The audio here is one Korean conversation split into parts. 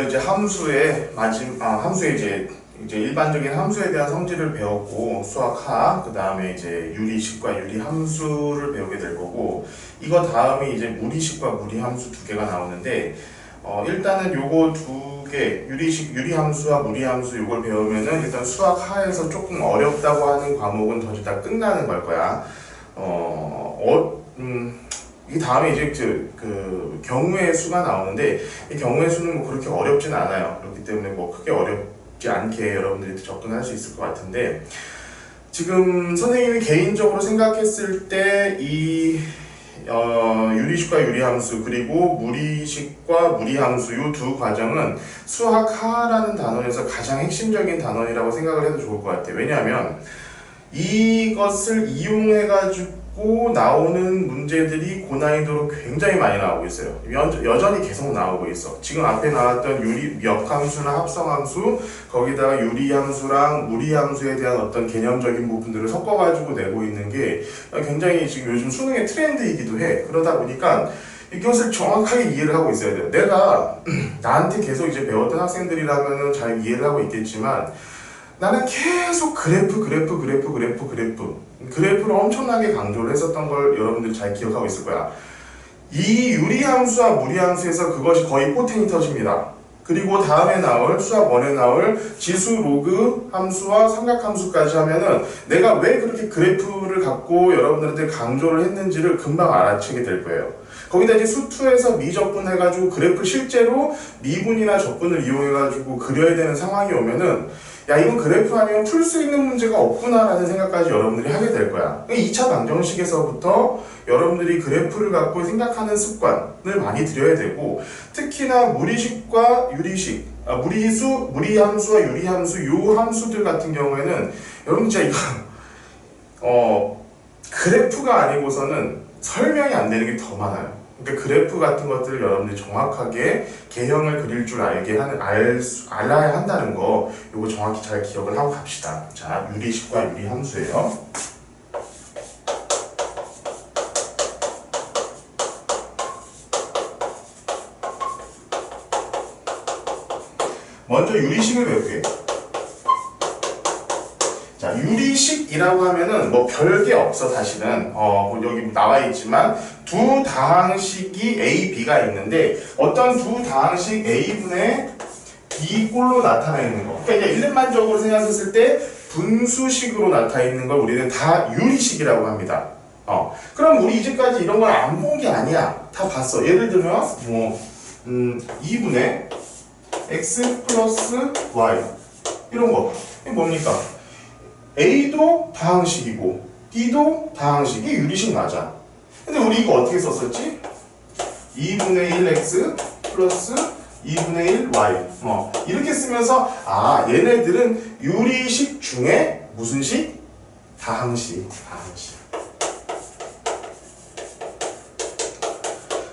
먼저 이제 함수의 이제 일반적인 함수에 대한 성질을 배웠고 수학하, 그 다음에 이제 유리식과 유리함수를 배우게 될 거고, 이거 다음에 이제 무리식과 무리함수 두 개가 나오는데, 일단은 요거 두 개, 유리함수와 무리함수 요걸 배우면은 일단 수학하에서 조금 어렵다고 하는 과목은 거의 다 끝나는 걸 거야. 이 다음에 이제 그 경우의 수가 나오는데, 이 경우의 수는 뭐 그렇게 어렵진 않아요. 그렇기 때문에 뭐 크게 어렵지 않게 여러분들이 접근할 수 있을 것 같은데, 지금 선생님이 개인적으로 생각했을 때 이 유리식과 유리함수 그리고 무리식과 무리함수 이 두 과정은 수학하라는 단원에서 가장 핵심적인 단원이라고 생각을 해도 좋을 것 같아요. 왜냐하면 이것을 이용해가지고 나오는 문제들이 고난이도로 굉장히 많이 나오고 있어요. 여전히 계속 나오고 있어. 지금 앞에 나왔던 역함수나 합성함수, 거기다가 유리함수랑 무리함수에 대한 어떤 개념적인 부분들을 섞어가지고 내고 있는 게 굉장히 지금 요즘 수능의 트렌드이기도 해. 그러다 보니까 이것을 정확하게 이해를 하고 있어야 돼요. 내가 나한테 계속 이제 배웠던 학생들이라면 잘 이해를 하고 있겠지만, 나는 계속 그래프를 엄청나게 강조를 했었던 걸 여러분들 잘 기억하고 있을 거야. 이 유리함수와 무리함수에서 그것이 거의 포텐이 터집니다. 그리고 다음에 나올 수학 1에 나올 지수 로그 함수와 삼각함수까지 하면은 내가 왜 그렇게 그래프를 갖고 여러분들한테 강조를 했는지를 금방 알아채게 될 거예요. 거기다 이제 수2에서 미적분 해가지고 그래프 실제로 미분이나 적분을 이용해가지고 그려야 되는 상황이 오면은, 야, 이건 그래프 아니면 풀 수 있는 문제가 없구나라는 생각까지 여러분들이 하게 될 거야. 2차 방정식에서부터 여러분들이 그래프를 갖고 생각하는 습관을 많이 들여야 되고, 특히나 무리식과 유리식, 무리함수와 유리함수, 요 함수들 같은 경우에는 여러분 진짜 이거 그래프가 아니고서는 설명이 안 되는 게 더 많아요. 그러니까 그래프 같은 것들을 여러분들이 정확하게 개형을 그릴 줄 알아야 한다는 거, 요거 정확히 잘 기억을 하고 갑시다. 자, 유리식과 유리함수예요. 먼저 유리식을 배울게요. 자, 유리식이라고 하면은 뭐 별게 없어. 사실은 여기 나와 있지만 두 다항식이 A, B가 있는데 어떤 두 다항식 A분의 B꼴로 나타나 있는 거. 그러니까 이제 일반적으로 생각했을 때 분수식으로 나타나 있는 걸 우리는 다 유리식이라고 합니다. 그럼 우리 이제까지 이런 걸 안 본 게 아니야. 다 봤어. 예를 들면 뭐 2분의 x 플러스 y 이런 거. 이게 뭡니까? A도 다항식이고 B도 다항식이 유리식 맞아. 근데 우리 이거 어떻게 썼었지? 2분의 1x 플러스 2분의 1 y 이렇게 쓰면서 얘네들은 유리식 중에 무슨 식? 다항식.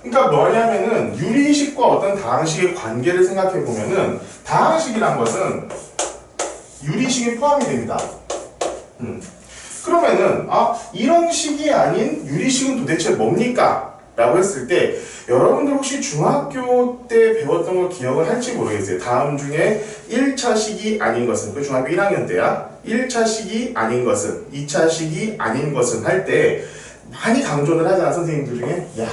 그러니까 뭐냐면은 유리식과 어떤 다항식의 관계를 생각해 보면은 다항식이란 것은 유리식에 포함이 됩니다. 그러면은 이런 식이 아닌 유리식은 도대체 뭡니까? 라고 했을 때 여러분들 혹시 중학교 때 배웠던 걸 기억을 할지 모르겠어요. 다음 중에 1차식이 아닌 것은, 그 중학교 1학년 때야. 1차식이 아닌 것은, 2차식이 아닌 것은 할 때 많이 강조를 하잖아, 선생님들 중에. 야,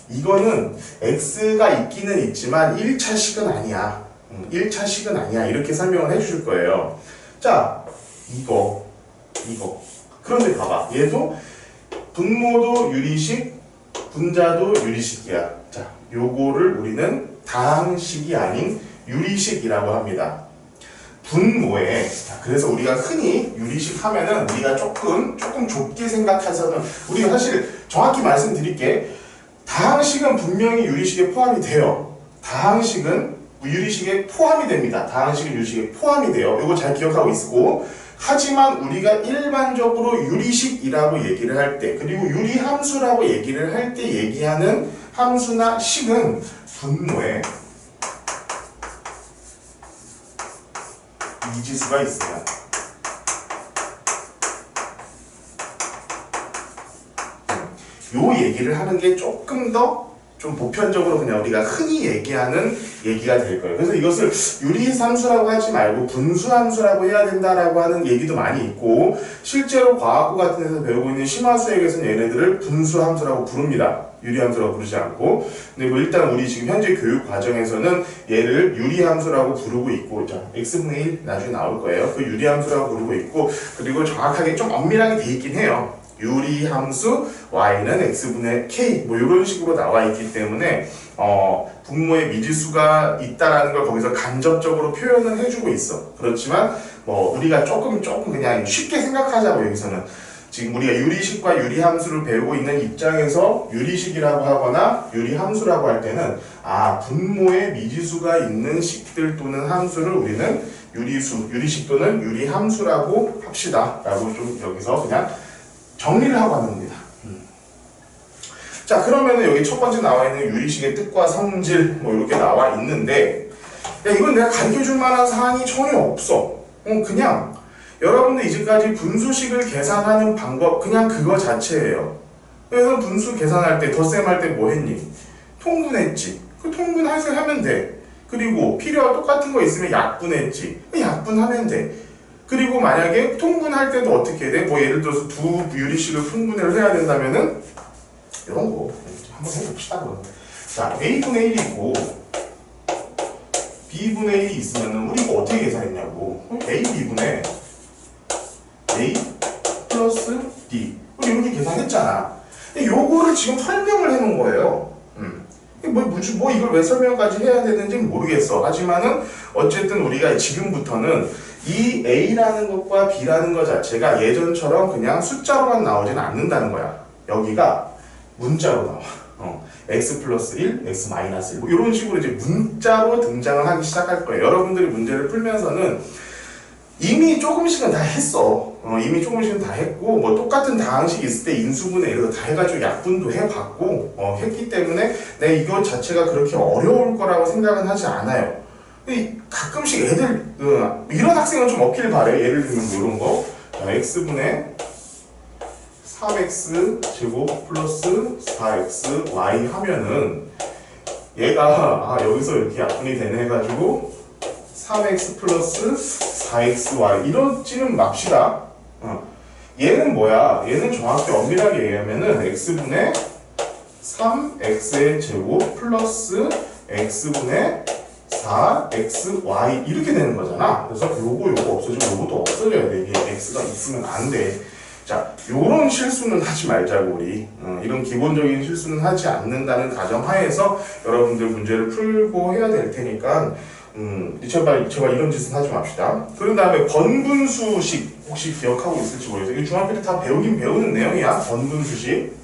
이거는 x가 있기는 있지만 1차식은 아니야. 1차식은 아니야. 이렇게 설명을 해주실 거예요. 자, 이거. 그런데 봐봐. 얘도 분모도 유리식, 분자도 유리식이야. 자, 요거를 우리는 다항식이 아닌 유리식이라고 합니다. 분모에, 그래서 우리가 흔히 유리식 하면은 우리가 조금 좁게 생각해서는, 우리가 사실 정확히 말씀드릴게. 다항식은 분명히 유리식에 포함이 돼요. 다항식은 유리식에 포함이 됩니다. 다항식은 유리식에 포함이 돼요. 이거 잘 기억하고 있고, 하지만 우리가 일반적으로 유리식이라고 얘기를 할 때, 그리고 유리함수라고 얘기를 할 때 얘기하는 함수나 식은 분모에 미지수가 있어요. 요 얘기를 하는 게 조금 더 좀 보편적으로 그냥 우리가 흔히 얘기하는 얘기가 될 거예요. 그래서 이것을 유리함수라고 하지 말고 분수함수라고 해야 된다라고 하는 얘기도 많이 있고, 실제로 과학고 같은 데서 배우고 있는 심화수액에서는 얘네들을 분수함수라고 부릅니다. 유리함수라고 부르지 않고. 근데 뭐 일단 우리 지금 현재 교육 과정에서는 얘를 유리함수라고 부르고 있고, 자, x분의 1 나중에 나올 거예요. 그 유리함수라고 부르고 있고, 그리고 정확하게 좀 엄밀하게 돼 있긴 해요. 유리함수 y는 x분의 k 뭐 이런 식으로 나와 있기 때문에 분모에 미지수가 있다라는 걸 거기서 간접적으로 표현을 해주고 있어. 그렇지만 뭐 우리가 조금 그냥 쉽게 생각하자고. 여기서는 지금 우리가 유리식과 유리함수를 배우고 있는 입장에서 유리식이라고 하거나 유리함수라고 할 때는 분모에 미지수가 있는 식들 또는 함수를 우리는 유리식 또는 유리함수라고 합시다 라고 좀 여기서 그냥 정리를 하고 하는 겁니다. 자, 그러면은 여기 첫 번째 나와 있는 유리식의 뜻과 성질 뭐 이렇게 나와 있는데, 야, 이건 내가 가르쳐 줄 만한 사항이 전혀 없어. 그냥 여러분들 이제까지 분수식을 계산하는 방법 그냥 그거 자체예요. 그래서 분수 계산할 때 덧셈 할 때 뭐 했니? 통분했지. 그 통분해서 하면 돼. 그리고 필요한 똑같은 거 있으면 약분했지. 약분하면 돼. 그리고 만약에 통분할 때도 어떻게 돼? 뭐 예를 들어서 두 유리식을 통분을 해야 된다면은 이런 거 한번 해봅시다. 그러면. 자, a분의 1이 있고 b분의 1이 있으면은 우리 이거 어떻게 계산했냐고. a b분의 a 플러스 b 우리 이렇게 계산했잖아. 근데 요거를 지금 설명을 해놓은 거예요. 뭐 이걸 왜 설명까지 해야 되는지 모르겠어. 하지만은 어쨌든 우리가 지금부터는 이 a라는 것과 b라는 것 자체가 예전처럼 그냥 숫자로만 나오지는 않는다는 거야. 여기가 문자로 나와. x 플러스 1, x 마이너스 1 뭐 이런 식으로 이제 문자로 등장을 하기 시작할 거예요. 여러분들이 문제를 풀면서는 이미 조금씩은 다 했어. 이미 조금씩은 다 했고, 뭐 똑같은 다항식이 있을 때 인수분해 이런 거 다 해가지고 약분도 해봤고, 했기 때문에 내가 이거 자체가 그렇게 어려울 거라고 생각은 하지 않아요. 가끔씩 애들, 이런 학생은 좀 없길 바래. 예를 들면 뭐 이런 거. 자, x분의 3x 제곱 플러스 4x y 하면은 얘가 여기서 이렇게 약분이 되네 해가지고 3x 플러스 4xy 이렇지는 맙시다. 얘는 뭐야? 얘는 정확히 엄밀하게 얘기하면은 x분의 3x의 제곱 플러스 x분의 4xy 이렇게 되는 거잖아. 그래서 요거 없어지고 요것도 없어져야 돼. 이게 x가 있으면 안 돼. 자, 요런 실수는 하지 말자고 우리. 이런 기본적인 실수는 하지 않는다는 가정하에서 여러분들 문제를 풀고 해야 될 테니까 제발 이런 짓은 하지 맙시다. 그런 다음에 번분수식 혹시 기억하고 있을지 모르겠어요. 이거 중학교 때 다 배우긴 배우는 내용이야. 번분수식.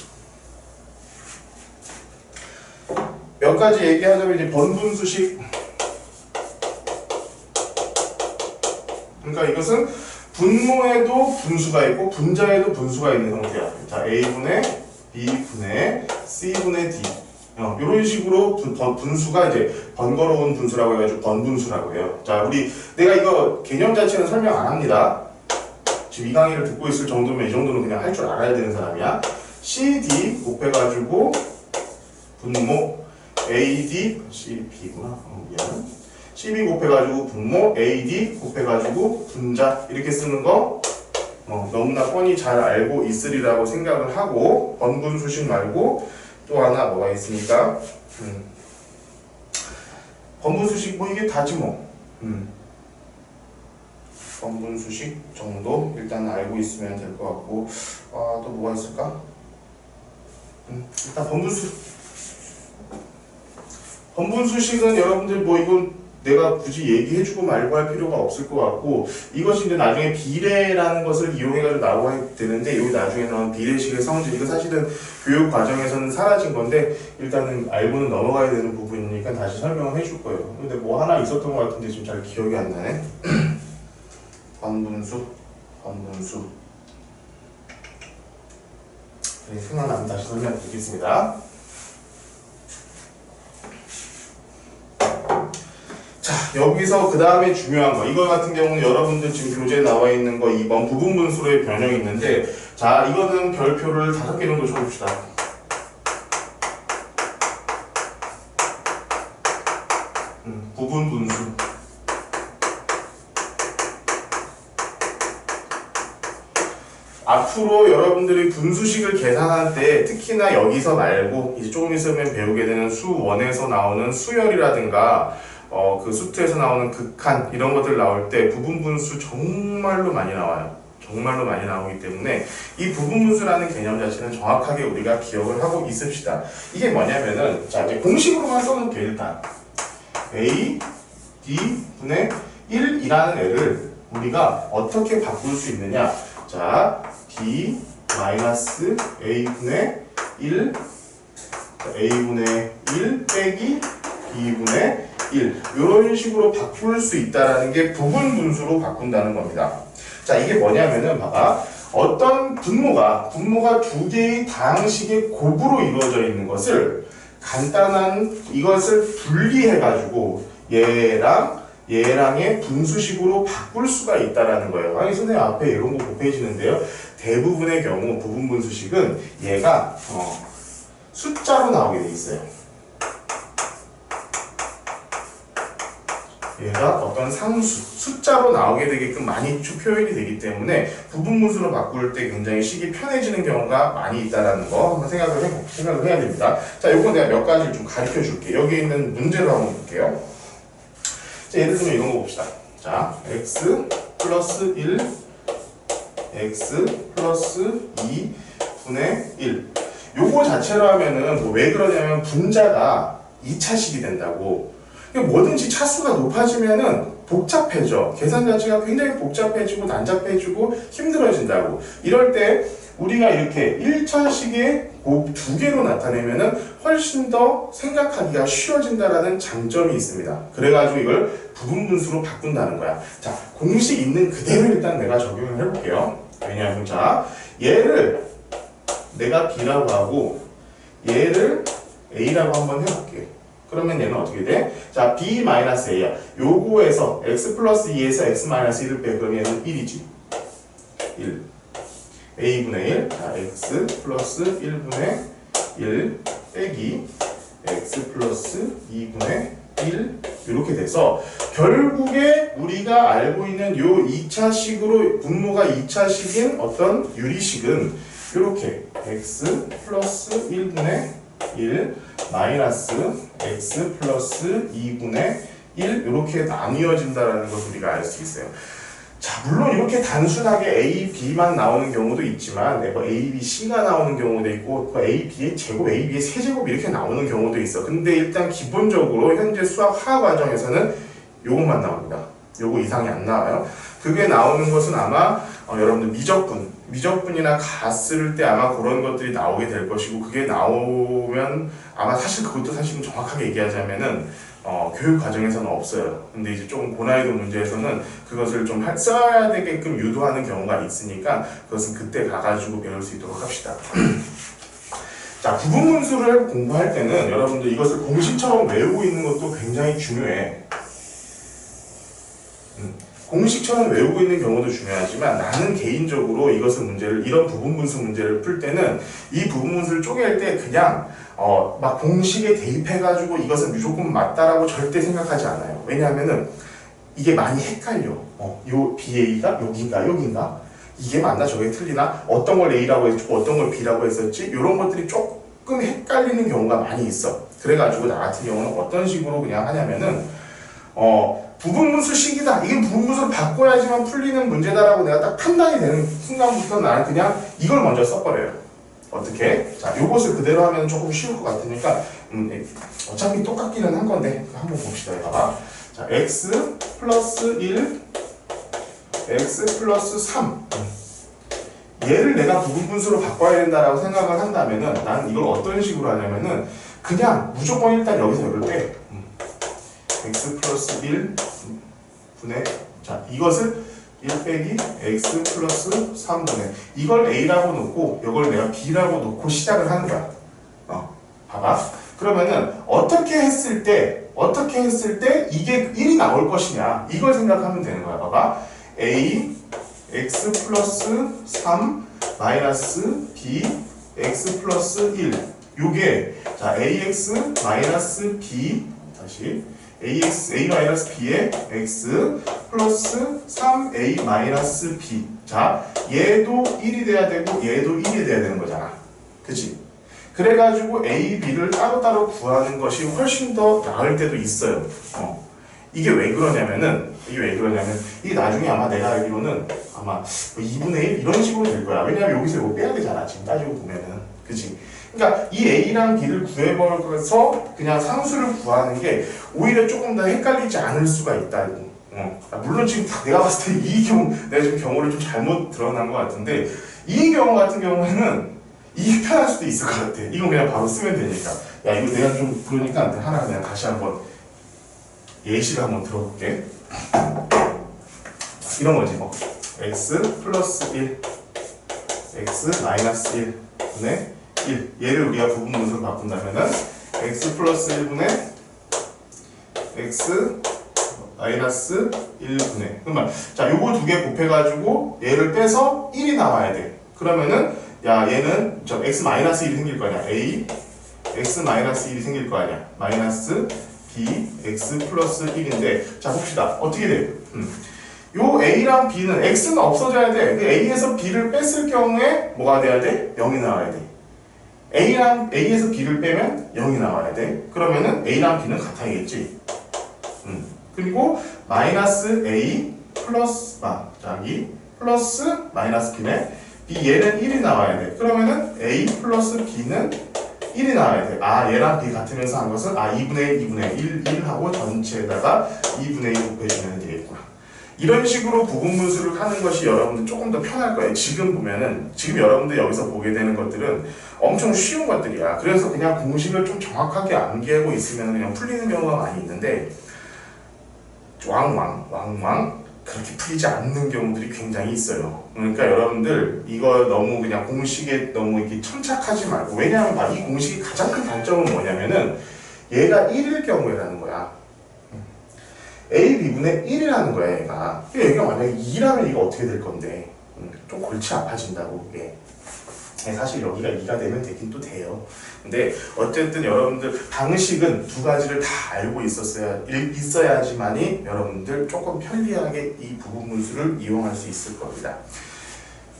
몇 가지 얘기하자면 이제 번분수식. 그러니까 이것은 분모에도 분수가 있고 분자에도 분수가 있는 형태야. 자, a분의 b분의 c분의 d 이런 식으로 분수가 이제 번거로운 분수라고 해가지고 번분수라고 해요. 자, 내가 이거 개념 자체는 설명 안 합니다. 지금 이 강의를 듣고 있을 정도면 이 정도는 그냥 할 줄 알아야 되는 사람이야. CD 곱해가지고 분모 AD CB구나. 미안. CB 곱해가지고 분모 AD 곱해가지고 분자 이렇게 쓰는 거 너무나 뻔히 잘 알고 있으리라고 생각을 하고, 번분수식 말고 또 하나 뭐가 있습니까? 번분수식 뭐 이게 다지 뭐. 번분수식 정도 일단 알고 있으면 될 것 같고, 또 뭐가 있을까? 일단 번분수식은 여러분들 뭐 이건 내가 굳이 얘기해주고 말고 할 필요가 없을 것 같고, 이것이 이제 나중에 비례라는 것을 이용해가지고 나와야 되는데, 여기 나중에 나온 비례식의 성질, 이거 사실은 교육 과정에서는 사라진 건데 일단은 알고는 넘어가야 되는 부분이니까 다시 설명을 해줄 거예요. 근데 뭐 하나 있었던 것 같은데 지금 잘 기억이 안 나네. 번분수. 네, 생각나면 다시 설명드리겠습니다. 자, 여기서 그 다음에 중요한 거, 이거 같은 경우는 여러분들 지금 교재에 나와 있는 거 2번 부분분수로의 변형이 있는데, 자, 이거는 별표를 5개 정도 쳐봅시다. 부분 분수. 앞으로 여러분들이 분수식을 계산할 때 특히나 여기서 말고 이제 조금 있으면 배우게 되는 수1에서 나오는 수열이라든가 그 수2에서 나오는 극한 이런 것들 나올 때 부분 분수 정말로 많이 나와요. 정말로 많이 나오기 때문에 이 부분 분수라는 개념 자체는 정확하게 우리가 기억을 하고 있읍시다. 이게 뭐냐면은 자 이제 공식으로만 써놓을게요. 일단 a d 분의 1이라는 애를 우리가 어떻게 바꿀 수 있느냐. 자 b 마이너스 a 분의 1 a 분의 1 빼기 b 분의 1 이런 식으로 바꿀 수 있다라는 게 부분 분수로 바꾼다는 겁니다. 자 이게 뭐냐면은 봐봐 어떤 분모가 두 개의 다항식의 곱으로 이루어져 있는 것을 간단한 이것을 분리해 가지고 얘랑의 분수식으로 바꿀 수가 있다라는 거예요. 아니 선생님 앞에 이런 거 곱해지는데요. 대부분의 경우 부분 분수식은 얘가 숫자로 나오게 돼 있어요. 얘가 어떤 상수, 숫자로 나오게 되게끔 많이 표현이 되기 때문에 부분 분수로 바꿀 때 굉장히 식이 편해지는 경우가 많이 있다는 거 한번 생각을 해야 됩니다. 자, 요거 내가 몇 가지를 좀 가르쳐 줄게. 여기 있는 문제를 한번 볼게요. 자, 예를 들면 이런 거 봅시다. 자, x 플러스 1, x 플러스 2 분의 1. 요거 자체로 하면은 뭐 왜 그러냐면 분자가 2차식이 된다고. 뭐든지 차수가 높아지면은 복잡해져. 계산 자체가 굉장히 복잡해지고 난잡해지고 힘들어진다고. 이럴 때 우리가 이렇게 1차식의 곱 2개로 나타내면은 훨씬 더 생각하기가 쉬워진다라는 장점이 있습니다. 그래가지고 이걸 부분 분수로 바꾼다는 거야. 자, 공식 있는 그대로 일단 내가 적용을 해볼게요. 왜냐하면 자, 얘를 내가 b라고 하고 얘를 a라고 한번 해볼게. 그러면 얘는 어떻게 돼? 자, b-a야. 요거에서 x 플러스 2에서 x-1을 빼. 그러면 얘는 1이지. 1. a분의 1. 자, x 플러스 1분의 1 빼기 x 플러스 2분의 1 이렇게 돼서 결국에 우리가 알고 있는 요 2차식으로 분모가 2차식인 어떤 유리식은 이렇게 x 플러스 1분의 1 마이너스 x 플러스 2분의 1 이렇게 나뉘어진다는 것을 우리가 알 수 있어요. 자, 물론 이렇게 단순하게 A, B만 나오는 경우도 있지만 뭐 A, B, C가 나오는 경우도 있고 A, B의 제곱, A, B의 세제곱 이렇게 나오는 경우도 있어. 근데 일단 기본적으로 현재 수학 화학 과정에서는 요것만 나옵니다. 요거 이상이 안 나와요. 그게 나오는 것은 아마 여러분들 미적분이나 gas 쓸 때 아마 그런 것들이 나오게 될 것이고 그게 나오면 아마 사실 그것도 사실은 정확하게 얘기하자면은 교육 과정에서는 없어요. 근데 이제 조금 고난이도 문제에서는 그것을 좀 써야 되게끔 유도하는 경우가 있으니까 그것은 그때 가가지고 배울 수 있도록 합시다. 자, 부분분수를 공부할 때는 여러분들 이것을 공식처럼 외우고 있는 것도 굉장히 중요해. 공식처럼 외우고 있는 경우도 중요하지만 나는 개인적으로 이런 부분분수 문제를 풀 때는 이 부분분수를 쪼갤 때 그냥 막 공식에 대입해가지고 이것은 무조건 맞다라고 절대 생각하지 않아요. 왜냐하면은 이게 많이 헷갈려. 요 BA가 여긴가? 이게 맞나? 저게 틀리나? 어떤 걸 A라고 했고 어떤 걸 B라고 했었지? 이런 것들이 조금 헷갈리는 경우가 많이 있어. 그래가지고 나 같은 경우는 어떤 식으로 그냥 하냐면은 부분분수식이다. 이게 부분분수를 바꿔야지만 풀리는 문제다라고 내가 딱 판단이 되는 순간부터 나는 그냥 이걸 먼저 써버려요. 어떻게? 자, 요것을 그대로 하면 조금 쉬울 것 같으니까 어차피 똑같기는 한 건데 한번 봅시다. 봐봐. 자, x 플러스 1 x 플러스 3 얘를 내가 부분분수로 바꿔야 된다라고 생각을 한다면은 나는 이걸 어떤 식으로 하냐면은 그냥 무조건 일단 여기서 이걸 빼. x 플러스 1 분의 자 이것을 1 빼기 x 플러스 3분의 이걸 a라고 놓고 이걸 내가 b라고 놓고 시작을 하는 거야. 봐봐. 그러면은 어떻게 했을 때 이게 1이 나올 것이냐 이걸 생각하면 되는 거야. 봐봐. a x 플러스 3 마이너스 b x 플러스 1 요게 자 ax 마이너스 b 다시 a-b의 x 플러스 3a-b. 자, 얘도 1이 돼야 되고 얘도 1이 돼야 되는 거잖아. 그치? 그래가지고 a, b를 따로따로 구하는 것이 훨씬 더 나을 때도 있어요. 이게 왜 그러냐면 이게 나중에 아마 내가 알기로는 아마 뭐 2분의 1 이런 식으로 될 거야. 왜냐면 여기서 이거 빼야 되잖아. 지금 따지고 보면은. 그치? 그러니까 이 a랑 b를 구해버려서 그냥 상수를 구하는 게 오히려 조금 더 헷갈리지 않을 수가 있다. 물론 지금 내가 봤을 때 이 경우, 내가 지금 경우를 좀 잘못 드러난 것 같은데 이 경우 같은 경우에는 이게 편할 수도 있을 것 같아. 이건 그냥 바로 쓰면 되니까. 야, 이거 내가 좀 그러니까 하나 그냥 다시 한번 예시를 한번 들어볼게. 이런 거지 뭐. x 플러스 1 x 마이너스 1 분의 1. 얘를 우리가 부분분수로 바꾼다면은 x 플러스 1분의 x 마이너스 1분의. 그러면 자, 요거 두 개 곱해가지고 얘를 빼서 1이 나와야 돼. 그러면은 야, 얘는 저 x 마이너스 1이 생길 거 아니야. a x 마이너스 1이 생길 거 아니야. 마이너스 b x 플러스 1인데 자, 봅시다. 어떻게 돼요? 요 a랑 b는 x는 없어져야 돼. a에서 b를 뺐을 경우에 뭐가 돼야 돼? 0이 나와야 돼. a에서 b를 빼면 0이 나와야 돼. 그러면은 a랑 b는 같아야겠지. 그리고 마이너스 a 플러스 플러스 마이너스 b네. 얘는 1이 나와야 돼. 그러면은 a 플러스 b는 1이 나와야 돼. 아, 얘랑 b 같으면서 한 것은 2분의 1, 1하고 전체에다가 2분의 1 곱해주면 되겠구나. 이런 식으로 부분분수를 하는 것이 여러분들 조금 더 편할 거예요. 지금 보면은, 지금 여러분들 여기서 보게 되는 것들은 엄청 쉬운 것들이야. 그래서 그냥 공식을 좀 정확하게 암기하고 있으면 그냥 풀리는 경우가 많이 있는데, 왕왕 그렇게 풀리지 않는 경우들이 굉장히 있어요. 그러니까 여러분들 이거 너무 그냥 공식에 너무 이렇게 천착하지 말고, 왜냐하면 이 공식의 가장 큰 단점은 뭐냐면은 얘가 1일 경우에라는 거야. a, b분의 1이라는 거야, 얘가. 얘가 만약에 2라면 이거 어떻게 될 건데? 좀 골치 아파진다고, 이게. 사실 여기가 2가 되면 되긴 또 돼요. 근데 어쨌든 여러분들 방식은 두 가지를 다 알고 있어야지만이 여러분들 조금 편리하게 이 부분분수를 이용할 수 있을 겁니다.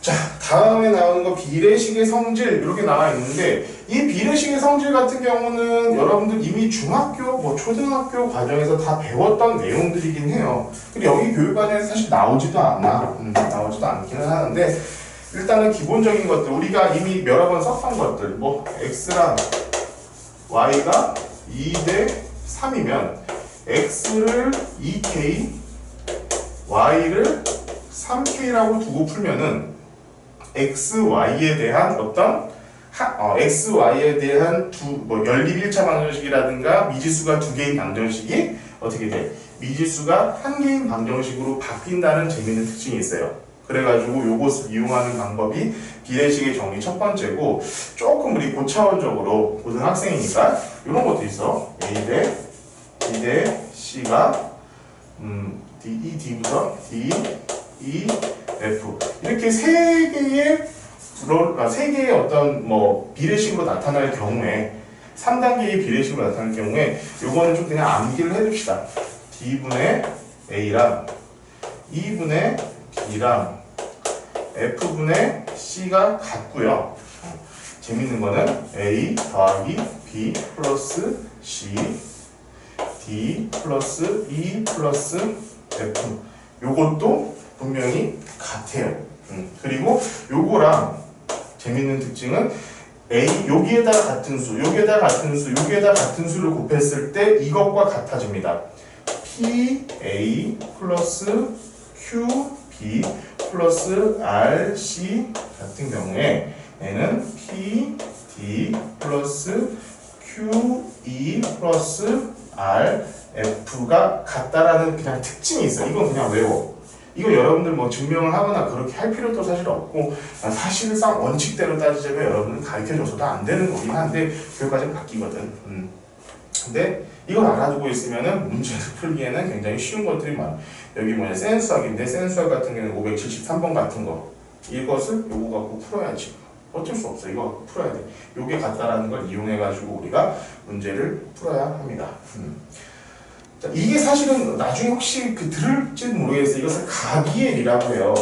자, 다음에 나오는 거 비례식의 성질 이렇게 나와 있는데, 이 비례식의 성질 같은 경우는 여러분들 이미 중학교, 초등학교 과정에서 다 배웠던 내용들이긴 해요. 그리고 여기 교육과정에서 사실 나오지도 않기는 하는데, 일단은 기본적인 것들, 우리가 이미 여러 번 썼던 것들, x랑 y가 2대 3이면 x를 2k, y를 3k라고 두고 풀면은 xy에 대한 xy에 대한 연립 1차 방정식이라든가 미지수가 두 개인 방정식이 어떻게 돼? 미지수가 한 개인 방정식으로 바뀐다는 재미있는 특징이 있어요. 그래가지고 요것을 이용하는 방법이 비례식의 정리 첫 번째고, 조금 우리 고차원적으로 고등학생이니까 이런 것도 있어. a 대 b 대 c가 d, d부터 d, e, f 이렇게 세 개의 어떤 비례식으로 나타날 경우에 3단계의 비례식으로 나타날 경우에 요거는 좀 그냥 암기를 해줍시다. d분의 a랑 2분의 b랑 f분의 c가 같고요. 재밌는 거는 a 더하기 b 플러스 c d 플러스 e 플러스 f 요것도 분명히 같아요. 그리고 요거랑 재밌는 특징은 여기에다가 같은 수, 여기에다가 같은 수, 여기에다가 같은 수를 곱했을 때 이것과 같아집니다. PA 플러스 QB 플러스 RC 같은 경우에 얘는 PD 플러스 QE 플러스 RF가 같다라는 그냥 특징이 있어요. 이건 그냥 외워. 이거 여러분들 증명을 하거나 그렇게 할 필요도 사실 없고, 사실상 원칙대로 따지자면 여러분은 가르쳐줘서도 안 되는 거긴 한데 교육과정 바뀌거든. 근데 이걸 알아두고 있으면은 문제를 풀기에는 굉장히 쉬운 것들이 많아. 여기 센수학인데, 센수학 같은 경우는 573번 같은 거, 이것을 요거 갖고 풀어야지. 어쩔 수 없어. 이거 갖고 풀어야 돼. 요게 같다라는 걸 이용해 가지고 우리가 문제를 풀어야 합니다. 자, 이게 사실은 나중에 혹시 들을지 모르겠어요. 이것을 가비엘이라고 해요.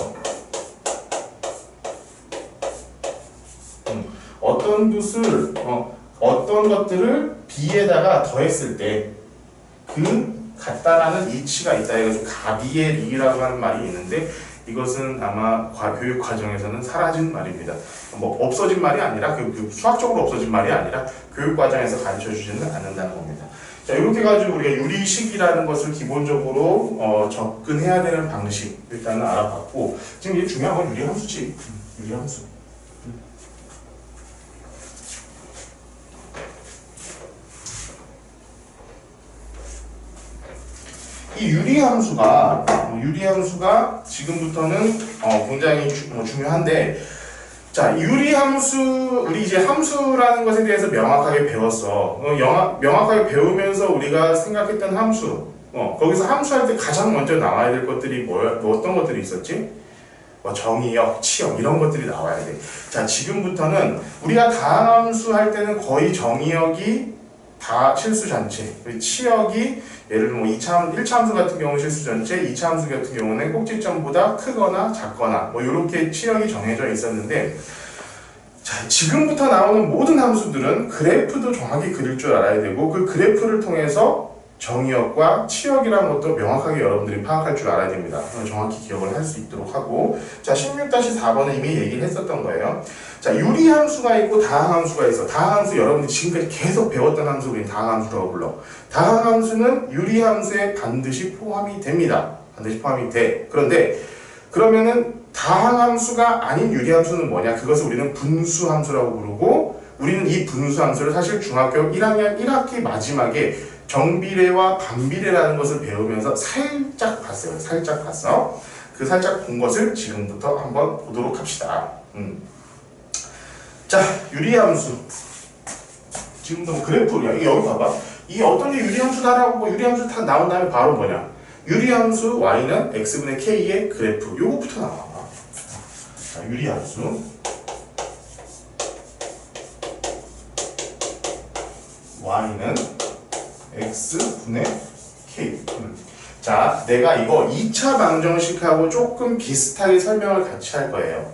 어떤 것을 어떤 것들을 B에다가 더했을 때 그 같다라는 이치가 있다 해가지고 가비엘이라고 하는 말이 있는데 이것은 아마 교육 과정에서는 사라진 말입니다. 뭐 없어진 말이 아니라 수학적으로 없어진 말이 아니라 교육 과정에서 가르쳐 주지는 않는다는 겁니다. 자, 이렇게 가지고 우리가 유리식이라는 것을 기본적으로 접근해야 되는 방식 일단은 알아봤고 지금 이게 중요한 건 유리함수지. 유리함수. 이 유리함수가 지금부터는 굉장히 중요한데, 자, 유리함수, 우리 이제 함수라는 것에 대해서 명확하게 배웠어. 명확하게 배우면서 우리가 생각했던 함수, 거기서 함수할 때 가장 먼저 나와야 될 것들이 어떤 것들이 있었지? 정의역, 치역 이런 것들이 나와야 돼. 자, 지금부터는 우리가 다함수 할 때는 거의 정의역이 다 실수 전체, 치역이 예를 들면 1차 함수 같은 경우는 실수 전체, 2차 함수 같은 경우는 꼭지점보다 크거나 작거나 이렇게 치역이 정해져 있었는데, 자, 지금부터 나오는 모든 함수들은 그래프도 정확히 그릴 줄 알아야 되고 그 그래프를 통해서 정의역과 치역이라는 것도 명확하게 여러분들이 파악할 줄 알아야 됩니다. 정확히 기억을 할 수 있도록 하고, 자, 16-4번은 이미 얘기를 했었던 거예요. 자, 유리함수가 있고 다항함수가 있어. 다항함수 여러분들이 지금까지 계속 배웠던 함수 우리는 다항함수라고 불러. 다항함수는 유리함수에 반드시 포함이 됩니다. 반드시 포함이 돼. 그러면은 다항함수가 아닌 유리함수는 뭐냐? 그것을 우리는 분수함수라고 부르고, 우리는 이 분수함수를 사실 중학교 1학년 1학기 마지막에 정비례와 반비례라는 것을 배우면서 살짝 봤어요. 살짝 봤어. 그 살짝 본 것을 지금부터 한번 보도록 합시다. 자, 유리함수. 지금도 그래프야. 여기 봐봐. 이 어떤 게 유리함수다라고 유리함수 다 나온 다음에 바로 뭐냐? 유리함수 y는 x분의 k의 그래프. 요거부터 나와. 자, 유리함수. y는 x분의 k. 자, 내가 이거 2차 방정식하고 조금 비슷하게 설명을 같이 할 거예요.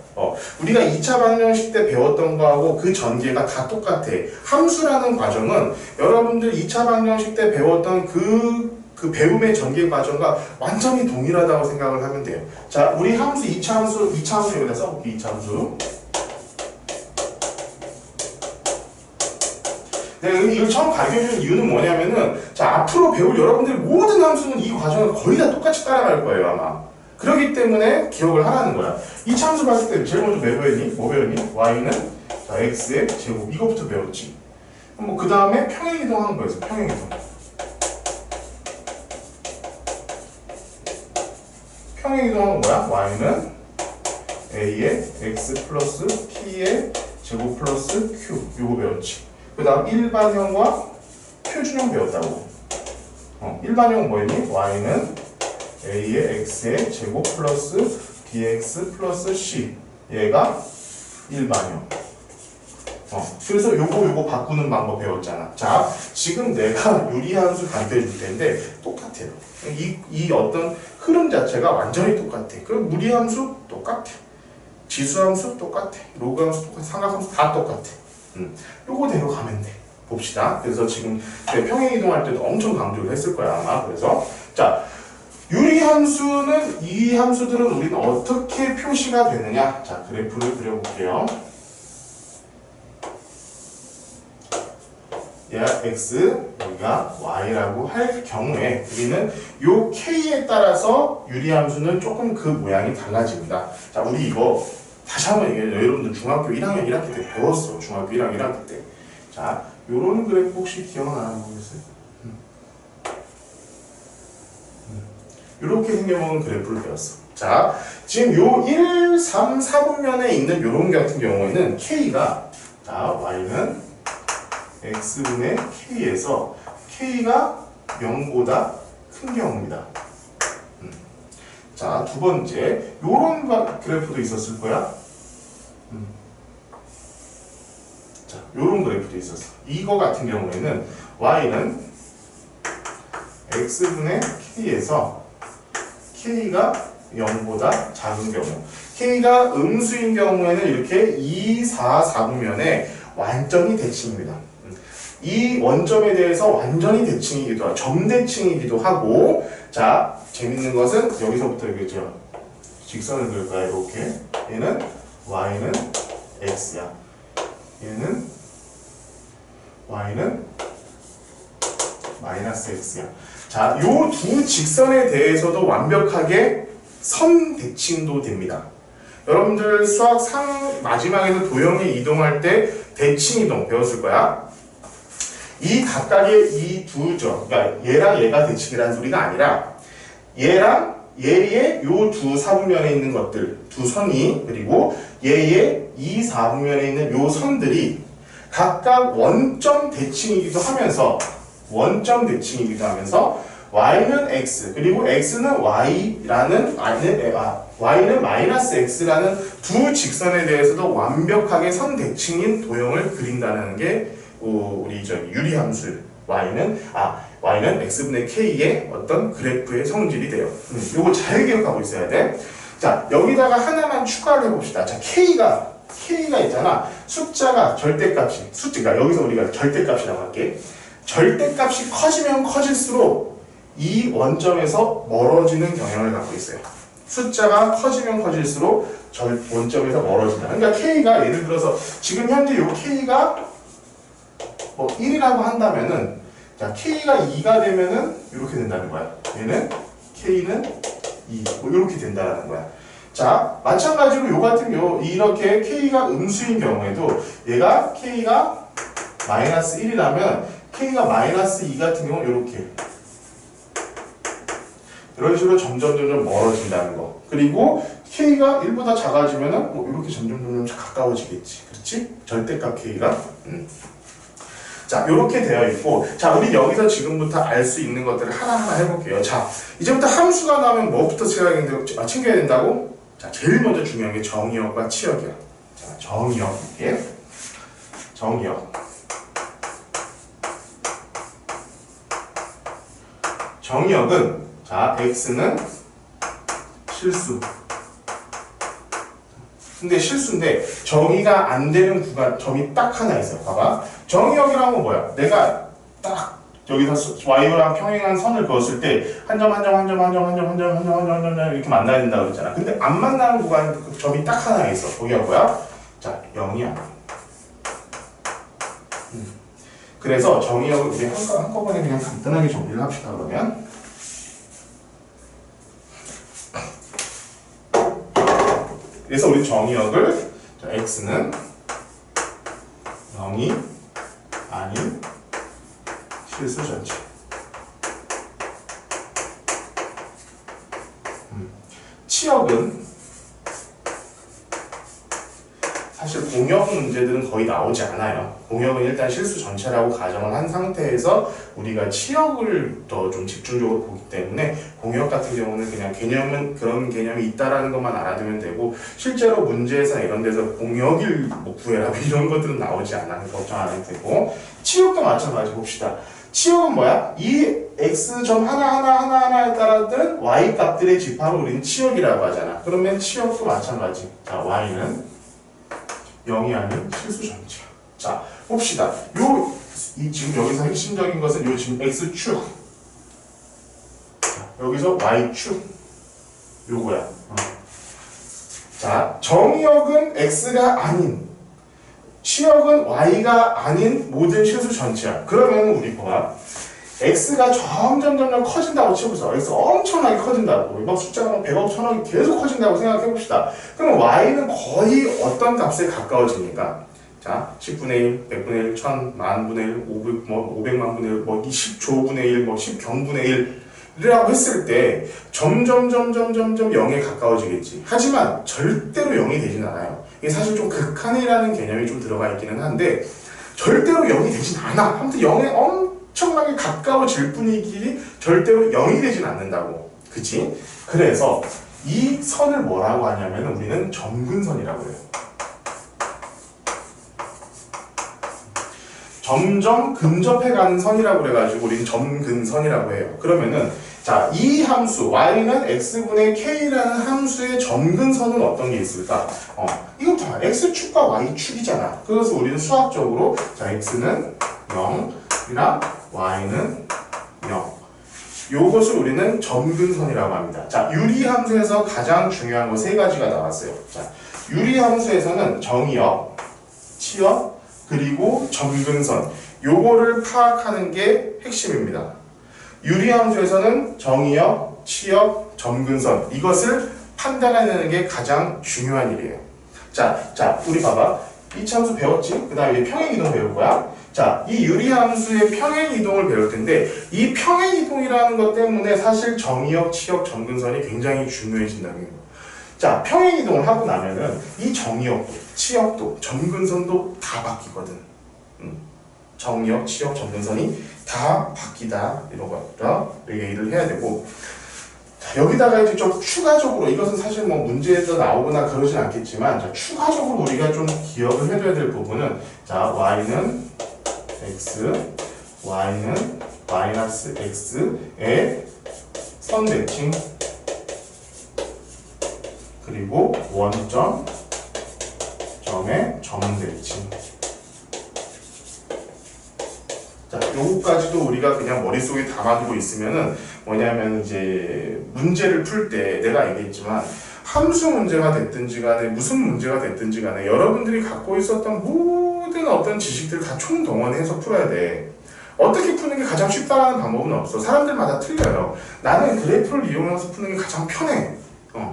우리가 2차 방정식 때 배웠던 거하고 그 전개가 다 똑같아. 함수라는 과정은 여러분들 2차 방정식 때 배웠던 그 배움의 전개 과정과 완전히 동일하다고 생각을 하면 돼요. 자, 우리 함수 2차 함수 여기다 써볼게. 2차 함수. 내가 이걸 처음 가르쳐주는 이유는 뭐냐면은, 자, 앞으로 배울 여러분들의 모든 함수는 이 과정을 거의 다 똑같이 따라갈 거예요, 아마. 그렇기 때문에 기억을 하라는 거야. 이 참수 봤을 때 제일 먼저 뭐 배웠니? y는 자, x의 제곱. 이거부터 배웠지. 그 다음에 평행이동하는 거였어. 평행이동. 평행이동하는 거야. y는 a의 x 플러스 p의 제곱 플러스 q. 요거 배웠지. 그 다음 일반형과 표준형 배웠다고. 일반형은 뭐였니? y는 a의 x의 제곱 플러스 bx 플러스 c. 얘가 일반형. 그래서 요거 바꾸는 방법 배웠잖아. 자, 지금 내가 유리함수 가르쳐 줄 텐데 똑같아요. 이 어떤 흐름 자체가 완전히 똑같아. 그럼 무리함수 똑같아. 지수함수 똑같아. 로그함수 똑같아. 삼각함수 다 똑같아. 요거대로 가면 돼. 봅시다. 그래서 지금 평행이동할 때도 엄청 강조를 했을 거야, 아마. 그래서 자, 유리함수는 이 함수들은 우리는 어떻게 표시가 되느냐? 자, 그래프를 그려볼게요. 얘가 x, 여기가 y라고 할 경우에 우리는 요 k에 따라서 유리함수는 조금 그 모양이 달라집니다. 자, 우리 이거 다시 한번 얘기해요. 여러분들 중학교 1학년 1학기 때 배웠어. 중학교 1학년 1학기 때. 자, 요런 그래프 혹시 기억나는 거 있어요? 이렇게 생겨먹은 그래프를 배웠어. 자, 지금 요 1, 3, 4분면에 있는 요런 같은 경우에는 k가, 자, y는 x분의 k에서 k가 0보다 큰 경우입니다. 자, 두 번째, 요런 그래프도 있었을 거야. 자, 요런 그래프도 있었어. 이거 같은 경우에는 y는 x분의 k에서 k가 0보다 작은 경우, k가 음수인 경우에는 이렇게 2, 4, 4분면에 완전히 대칭입니다. 이 원점에 대해서 완전히 대칭이기도 하고 점대칭이기도 하고, 자 재밌는 것은 여기서부터 이거죠. 직선을 그을까요? 이렇게. 얘는 y는 x야. 얘는 y는 마이너스 x야. 자, 요 두 직선에 대해서도 완벽하게 선 대칭도 됩니다. 여러분들 수학 마지막에서 도형에 이동할 때 대칭 이동 배웠을 거야. 이 각각의 이 두 점, 그러니까 얘랑 얘가 대칭이라는 소리가 아니라 얘랑 얘의 요 두 사분면에 있는 것들, 두 선이, 그리고 얘의 이 사분면에 있는 요 선들이 각각 원점 대칭이기도 하면서 y는 x 그리고 x는 y는 마이너스 x라는 두 직선에 대해서도 완벽하게 선 대칭인 도형을 그린다는 게 우리 유리함수 y는 x분의 k의 어떤 그래프의 성질이 돼요. 요거 잘 기억하고 있어야 돼. 자, 여기다가 하나만 추가를 해봅시다. 자, k가 있잖아. 숫자가 절대값이, 그러니까 여기서 우리가 절대값이라고 할게. 절대값이 커지면 커질수록 이 원점에서 멀어지는 경향을 갖고 있어요. 숫자가 커지면 커질수록 원점에서 멀어진다. 그러니까 k가 예를 들어서 지금 현재 요 k가 뭐 1이라고 한다면은, 자 k가 2가 되면은 이렇게 된다는 거야. 얘는 k는 2, 뭐 이렇게 된다는 거야. 자, 마찬가지로 요 같은 경우 이렇게 k가 음수인 경우에도 얘가 k가 마이너스 1이라면 k가 마이너스 2 같은 경우 이렇게 이런 식으로 점점 멀어진다는 거. 그리고 k가 1보다 작아지면은 뭐 이렇게 점점 가까워지겠지. 그렇지? 절대값 k가. 자, 이렇게 되어 있고, 자, 우리 여기서 지금부터 알 수 있는 것들을 하나하나 해볼게요. 자, 이제부터 함수가 나오면 뭐부터 챙겨야 된다고? 자, 제일 먼저 중요한 게 정의역과 치역이야. 자, 정의역. 이게 정의역. 정의역은, 자, x는 실수. 근데 실수인데 정의가 안 되는 구간, 점이 딱 하나 있어요. 봐봐. 정의역이라는 건 뭐야? 내가 딱 여기서 y랑 평행한 선을 그었을 때 한 점 이렇게 만나야 된다고 그랬잖아. 근데 안 만나는 구간, 점이 딱 하나 있어. 거기가 뭐야? 자, 0이야. 그래서 정의역을 우리 한꺼번에 그냥 간단하게 정리를 합시다. 그러면 그래서 우리 정의역을, 자, x는 0이 아닌 실수 전체. 치역은 사실 공역 문제들은 거의 나오지 않아요. 공역은 일단 실수 전체라고 가정을 한 상태에서 우리가 치역을 더 좀 집중적으로 보기 때문에 공역 같은 경우는 그냥 그런 개념이 있다라는 것만 알아두면 되고, 실제로 문제에서 이런 데서 공역을 뭐 구해라 이런 것들은 나오지 않아. 걱정 안 해도 되고, 치역도 마찬가지 봅시다. 치역은 뭐야? 이 x점 하나하나에 따른 y 값들의 집합을 우리는 치역이라고 하잖아. 그러면 치역도 마찬가지. 자, y는 0이 아닌 실수 전체야. 자, 봅시다. 지금 여기서 핵심적인 것은 지금 x축. 여기서 y축. 요거야. 자, 정의역은 x가 아닌, 치역은 y가 아닌 모든 실수 전체야. 그러면 우리 봐봐. x가 점점 커진다고 치고서 x가 엄청나게 커진다고, 막 숫자가 막 100억, 1000억이 계속 커진다고 생각해 봅시다. 그럼 y는 거의 어떤 값에 가까워집니까? 자, 10분의 1, 100분의 1, 1000, 만분의 1, 500만 분의 1, 10조분의 1, 10경분의 1이라고 했을 때 점점 0에 가까워지겠지. 하지만 절대로 0이 되진 않아요. 이게 사실 좀 극한이라는 개념이 좀 들어가 있기는 한데 절대로 0이 되진 않아. 아무튼 0에 엄청나게 가까워질 뿐이지 절대로 0이 되진 않는다고. 그치? 그래서 이 선을 뭐라고 하냐면 우리는 점근선이라고 해요. 점점 근접해가는 선이라고 그래가지고 우리는 점근선이라고 해요. 그러면은 자, 이 함수 y는 x분의 k라는 함수의 점근선은 어떤 게 있을까? 이거 봐. x축과 y축이잖아. 그래서 우리는 수학적으로 자, x는 0이랑 y는 0. 요것을 우리는 점근선이라고 합니다. 자, 유리함수에서 가장 중요한 거 세 가지가 나왔어요. 자, 유리함수에서는 정의역, 치역, 그리고 점근선. 요거를 파악하는 게 핵심입니다. 유리함수에서는 정의역, 치역, 점근선. 이것을 판단해내는 게 가장 중요한 일이에요. 자, 우리 봐봐. 이차함수 배웠지? 그 다음에 평행이동 배울 거야. 자, 이 유리함수의 평행이동을 배울 텐데 이 평행이동이라는 것 때문에 사실 정의역, 치역, 점근선이 굉장히 중요해진다는 거예요. 자, 평행이동을 하고 나면은 이 정의역도, 치역도, 점근선도 다 바뀌거든. 정의역, 치역, 점근선이 다 바뀌다 이런 거라 얘기를 해야 되고 자, 여기다가 이제 좀 추가적으로 이것은 사실 뭐 문제에서 나오거나 그러진 않겠지만 자, 추가적으로 우리가 좀 기억을 해둬야 될 부분은 자 y는 x, y는 마이너스 x의 선 대칭 그리고 원점 점의 점 대칭. 자, 요거까지도 우리가 그냥 머릿속에 담아두고 있으면은 뭐냐면 이제 문제를 풀 때 내가 얘기했지만 함수 문제가 됐든지 간에 무슨 문제가 됐든지 간에 여러분들이 갖고 있었던 모든 어떤 지식들 다 총동원해서 풀어야 돼. 어떻게 푸는 게 가장 쉽다는 방법은 없어. 사람들마다 틀려요. 나는 그래프를 이용해서 푸는 게 가장 편해.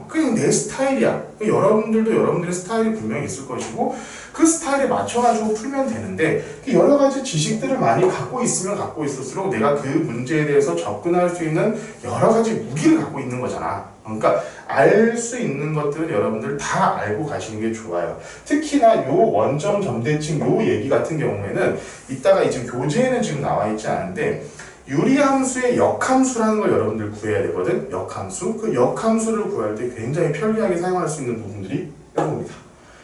그냥 내 스타일이야. 여러분들도 여러분들의 스타일이 분명히 있을 것이고 그 스타일에 맞춰가지고 풀면 되는데 여러 가지 지식들을 많이 갖고 있으면 갖고 있을수록 내가 그 문제에 대해서 접근할 수 있는 여러 가지 무기를 갖고 있는 거잖아. 그러니까 알 수 있는 것들은 여러분들 다 알고 가시는 게 좋아요. 특히나 요 원점 점대칭 요 얘기 같은 경우에는 이따가 이제 교재에는 지금 나와 있지 않은데 유리함수의 역함수라는 걸 여러분들 구해야 되거든. 역함수. 그 역함수를 구할 때 굉장히 편리하게 사용할 수 있는 부분들이 이겁니다.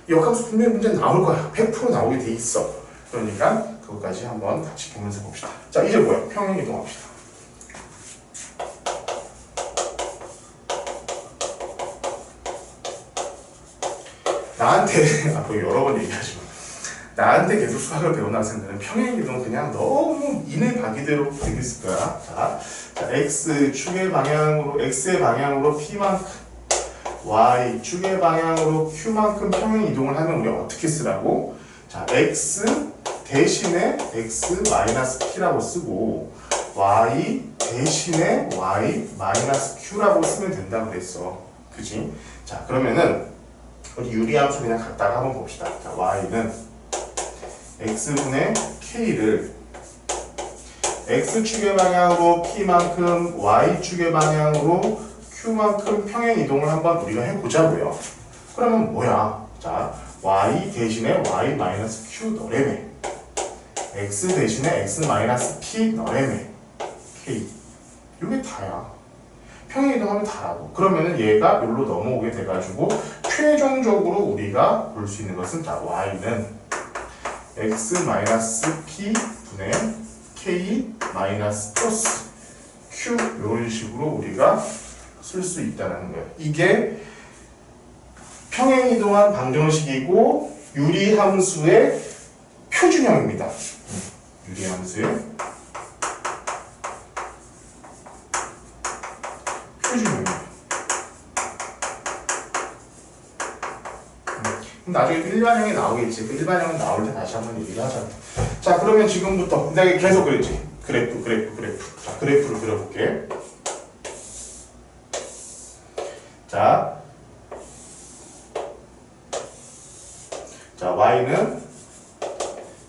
역함수 분명히 문제 나올 거야. 100% 나오게 돼 있어. 그러니까 그것까지 한번 같이 보면서 봅시다. 자, 이제 뭐야? 평행이동 합시다. 나한테 앞으로 여러 번 얘기하지만 나한테 계속 수학을 배운 학생들은 평행이동 그냥 너무 이내 가기대로 되겠을 거야. 자, x축의 방향으로 x의 방향으로 p만큼 y축의 방향으로 q만큼 평행이동을 하면 우리 어떻게 쓰라고? 자, x 대신에 x 마이너스 p라고 쓰고 y 대신에 y 마이너스 q라고 쓰면 된다고 그랬어. 그지? 자, 그러면은 우리 유리함수 그냥 갖다가 한번 봅시다. 자, y는 x분의 k를 x축의 방향으로 p만큼 y축의 방향으로 q만큼 평행이동을 한번 우리가 해보자고요. 그러면 뭐야? 자, y 대신에 y 마이너스 q 넣으래매 x 대신에 x 마이너스 p 넣으래매 k 이게 다야. 평행이동하면 다라고. 그러면은 얘가 여기로 넘어오게 돼가지고 최종적으로 우리가 볼 수 있는 것은 자, y는 x 마이너스 p 분의 k 마이너스 플러스 q 이런 식으로 우리가 쓸 수 있다는 거예요. 이게 평행이동한 방정식이고 유리함수의 표준형입니다. 유리함수의 표준형입니다. 나중에 또 일반형이 나오겠지. 그 일반형은 나올 때 다시 한번 얘기를 하자. 자, 그러면 지금부터 내가 계속 그랬지. 그래프. 자, 그래프를 그려볼게. 자, y는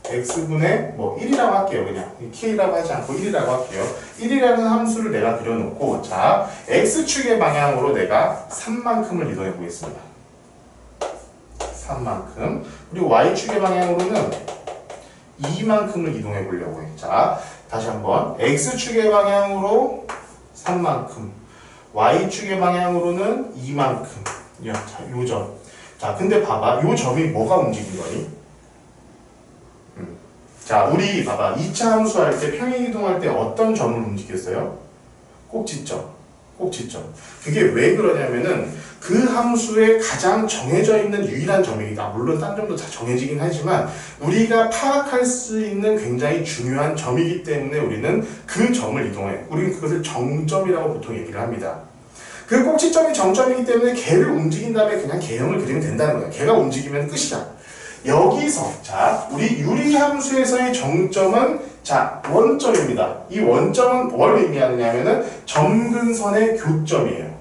x분의 뭐 1이라고 할게요. 그냥 k라고 하지 않고 1이라고 할게요. 1이라는 함수를 내가 그려놓고 자, x축의 방향으로 내가 3만큼을 이동해 보겠습니다. 3만큼. 그리고 y축의 방향으로는 2만큼을 이동해 보려고 해. 자, 다시 한번 x축의 방향으로 3만큼 y축의 방향으로는 2만큼. 자, 요 점. 자, 근데 봐봐. 요 점이 뭐가 움직인 거니? 자, 우리 봐봐. 2차 함수 할 때 평행 이동할 때 어떤 점을 움직였어요? 꼭지점. 꼭지점. 그게 왜 그러냐면은 그 함수에 가장 정해져 있는 유일한 점이다. 물론 딴 점도 다 정해지긴 하지만 우리가 파악할 수 있는 굉장히 중요한 점이기 때문에 우리는 그 점을 이동해. 우리는 그것을 정점이라고 보통 얘기를 합니다. 그 꼭지점이 정점이기 때문에 걔를 움직인 다음에 그냥 개형을 그리면 된다는 거야. 걔가 움직이면 끝이야. 여기서 자, 우리 유리함수에서의 정점은 자, 원점입니다. 이 원점은 뭘 의미하느냐면은 점근선의 교점이에요.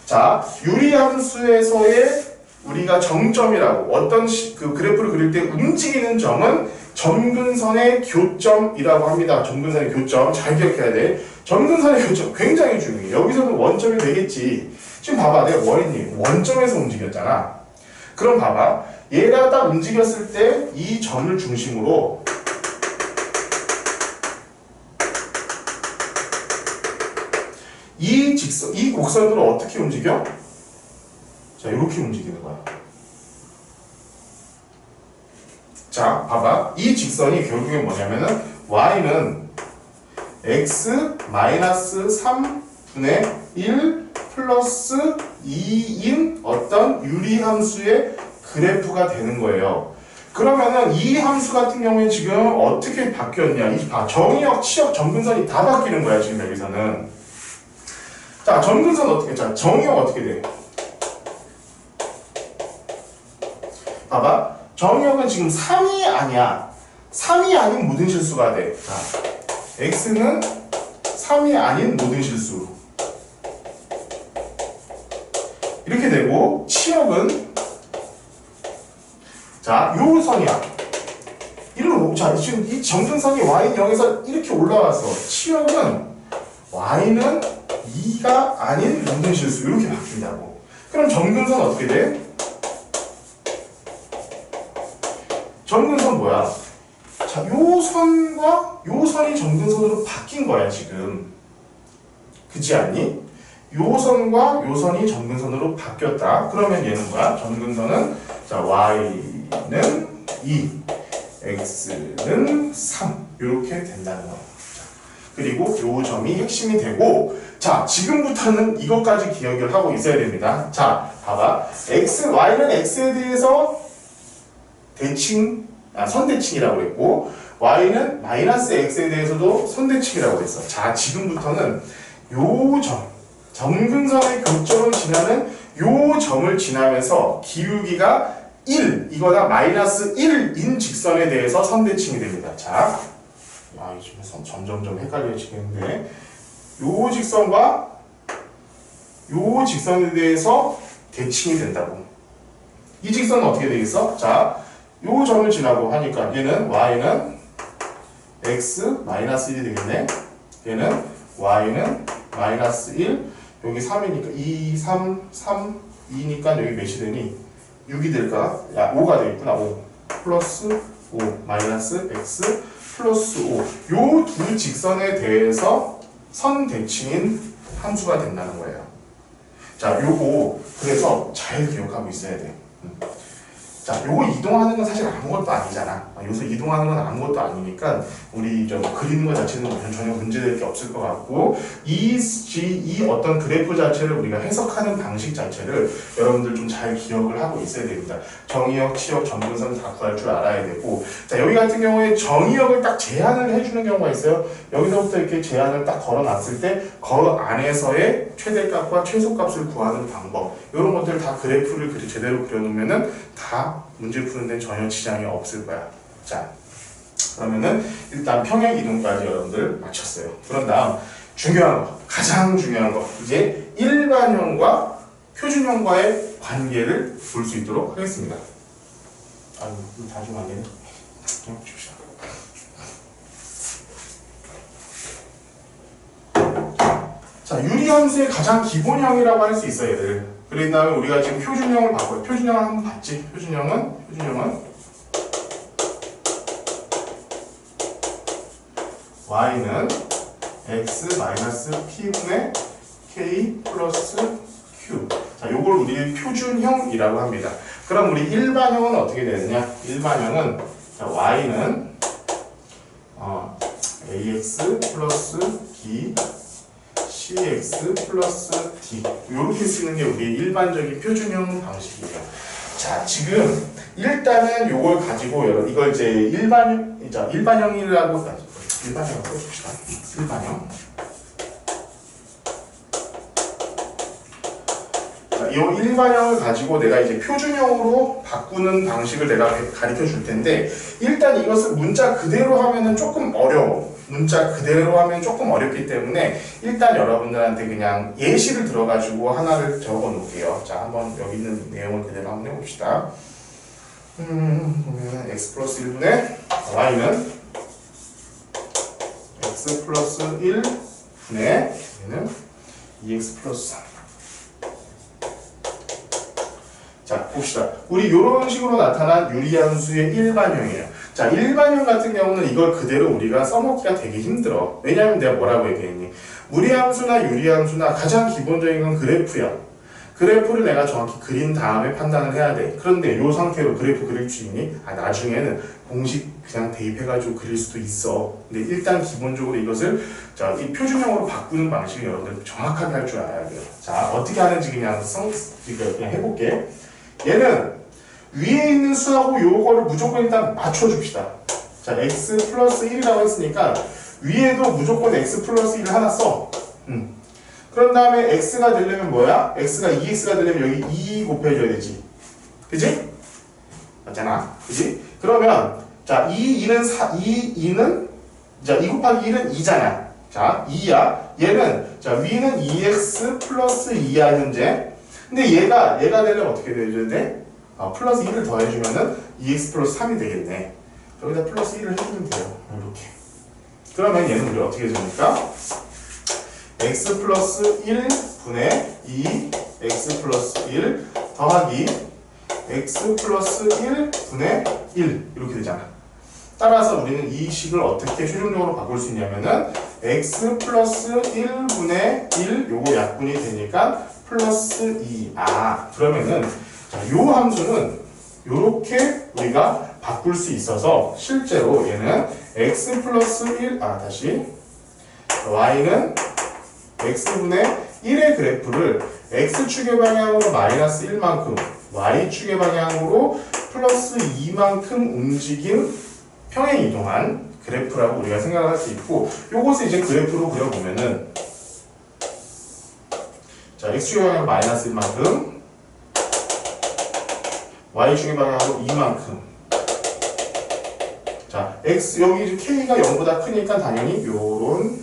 자, 유리함수에서의 우리가 정점이라고 어떤 그 그래프를 그릴 때 움직이는 점은 점근선의 교점이라고 합니다. 점근선의 교점 잘 기억해야 돼. 점근선의 교점 굉장히 중요해. 여기서는 원점이 되겠지. 지금 봐봐, 내가 원이니 원점에서 움직였잖아. 그럼 봐봐, 얘가 딱 움직였을 때 이 점을 중심으로 이 직선, 이 곡선으로 어떻게 움직여? 자, 이렇게 움직이는 거야. 자, 봐봐. 이 직선이 결국에 뭐냐면은 y는 x-3분의 1 플러스 2인 어떤 유리함수의 그래프가 되는 거예요. 그러면은 이 함수 같은 경우에 지금 어떻게 바뀌었냐? 이 정의역, 치역, 점근선이 다 바뀌는 거야, 지금 여기서는. 자, 점근선 어떻게, 자, 정의역 어떻게 돼? 봐봐. 정의역은 지금 3이 아니야. 3이 아닌 모든 실수가 돼. 자, x는 3이 아닌 모든 실수. 이렇게 되고, 치역은 자, 요 선이야. 자, 지금 이 점근선이 y는 0에서 이렇게 올라와서 치역은 y는 2가 아닌 모든 실수 이렇게 바뀐다고. 그럼 점근선 어떻게 돼? 점근선 뭐야? 자, 요 선과 요 선이 점근선으로 바뀐 거야 지금. 그렇지 않니? 요 선과 요 선이 점근선으로 바뀌었다. 그러면 얘는 뭐야? 점근선은 자, y는 2, x는 3 이렇게 된다는 거. 그리고 요 점이 핵심이 되고, 자, 지금부터는 이것까지 기억을 하고 있어야 됩니다. 자, 봐봐. y는 x에 대해서 선대칭이라고 그랬고, y는 마이너스 x에 대해서도 선대칭이라고 했어. 자, 지금부터는 요 점, 점근선의 교점을 지나는 요 점을 지나면서 기울기가 1, 이거나 마이너스 1인 직선에 대해서 선대칭이 됩니다. 자, 지금 점점점 헷갈려지겠는데, 요 직선과 요 직선에 대해서 대칭이 된다고. 이 직선은 어떻게 되겠어? 자, 요 점을 지나고 하니까 얘는 y는 x 마이너스 1이 되겠네. 얘는 y는 마이너스 1, 여기 3이니까 2, 3, 3, 2니까 여기 몇이 되니? 6이 될까? 야, 5가 되겠구나. 5 플러스 5 마이너스 x 플러스 5. 요 두 직선에 대해서 선대칭인 함수가 된다는 거예요. 자, 요거 그래서 잘 기억하고 있어야 돼. 자, 요거 이동하는 건 사실 아무것도 아니잖아. 여기서 이동하는 건 아무것도 아니니까 우리 좀 그리는 것 자체는 전혀 문제될 게 없을 것 같고, 이 어떤 그래프 자체를 우리가 해석하는 방식 자체를 여러분들 좀 잘 기억을 하고 있어야 됩니다. 정의역, 치역, 점근선 다 구할 줄 알아야 되고, 자, 여기 같은 경우에 정의역을 딱 제한을 해주는 경우가 있어요. 여기서부터 이렇게 제한을 딱 걸어놨을 때 그 안에서의 최대값과 최소값을 구하는 방법, 이런 것들 다 그래프를 제대로 그려놓으면은 다 문제 푸는 데는 전혀 지장이 없을 거야. 자, 그러면은 일단 평행 이동까지 여러분들 마쳤어요. 그런 다음 중요한 거, 가장 중요한 거, 이제 일반형과 표준형과의 관계를 볼 수 있도록 하겠습니다. 아유, 이거 다 주면 안 되네. 그냥 줍시다. 자, 유리함수의 가장 기본형이라고 할 수 있어요, 얘들. 그런 다음에 우리가 지금 표준형을 봤고요. 표준형을 한번 봤지? 표준형은 y는 x-p분의 k 플러스 q. 자, 요걸 우리 표준형이라고 합니다. 그럼 우리 일반형은 어떻게 되느냐? 일반형은 자, y는 ax 플러스 b cx 플러스 d 이렇게 쓰는 게 우리의 일반적인 표준형 방식이에요. 자, 지금 일단은 요걸 가지고 이걸 이제 일반형이라고 써줍시다. 일반형. 자, 이 일반형을 가지고 내가 이제 표준형으로 바꾸는 방식을 내가 가르쳐 줄 텐데, 일단 이것을 문자 그대로 하면은 조금 어려워. 문자 그대로 하면 조금 어렵기 때문에 일단 여러분들한테 그냥 예시를 들어가지고 하나를 적어 놓을게요. 자, 한번 여기 있는 내용을 그대로 한번 해봅시다. 보면 x 플러스 1분의 y는 x 플러스 1분의 얘는 2x 플러스 3. 자, 봅시다. 우리 이런 식으로 나타난 유리함수의 일반형이에요. 자, 일반형 같은 경우는 이걸 그대로 우리가 써먹기가 되게 힘들어. 왜냐하면 내가 뭐라고 얘기했니? 무리함수나 유리함수나 가장 기본적인 건 그래프야. 그래프를 내가 정확히 그린 다음에 판단을 해야 돼. 그런데 이 상태로 그래프 그릴 수 있니? 나중에는 공식 그냥 대입해가지고 그릴 수도 있어. 근데 일단 기본적으로 이것을 자, 이 표준형으로 바꾸는 방식을 여러분들 정확하게 할 줄 알아야 돼요. 자, 어떻게 하는지 그냥 해볼게. 얘는 위에 있는 수하고 요거를 무조건 일단 맞춰줍시다. 자, x 플러스 1이라고 했으니까 위에도 무조건 x 플러스 1을 하나 써. 그런 다음에 x가 되려면 뭐야? x가 2x가 되려면 여기 2 곱해줘야 되지. 그지? 맞잖아. 그지? 그러면 자, 2는 자, 2 곱하기 1은 2잖아. 자, 2야. 얘는 자, 위는 2x 플러스 2야 현재. 근데 얘가 되려면 어떻게 돼줘야 돼? 플러스 1을 더해주면은 2x 플러스 3이 되겠네. 여기다 플러스 1을 해주면 돼요. 이렇게. 그러면 얘는 우리 어떻게 해줍니까? x 플러스 1분의 2 x 플러스 1 더하기 x 플러스 1분의 1 이렇게 되잖아. 따라서 우리는 이 식을 어떻게 최종적으로 바꿀 수 있냐면은 x 플러스 1분의 1 요거 약분이 되니까 플러스 2. 그러면은 자, 요 함수는 요렇게 우리가 바꿀 수 있어서 실제로 얘는 x 플러스 1 다시 y는 x분의 1의 그래프를 x축의 방향으로 마이너스 1만큼 y축의 방향으로 플러스 2만큼 움직인 평행 이동한 그래프라고 우리가 생각할 수 있고, 요것을 이제 그래프로 그려보면은 자, x축의 방향 마이너스 1만큼 y축의 방향으로 2만큼. 자, x 여기 k가 0보다 크니까 당연히 요런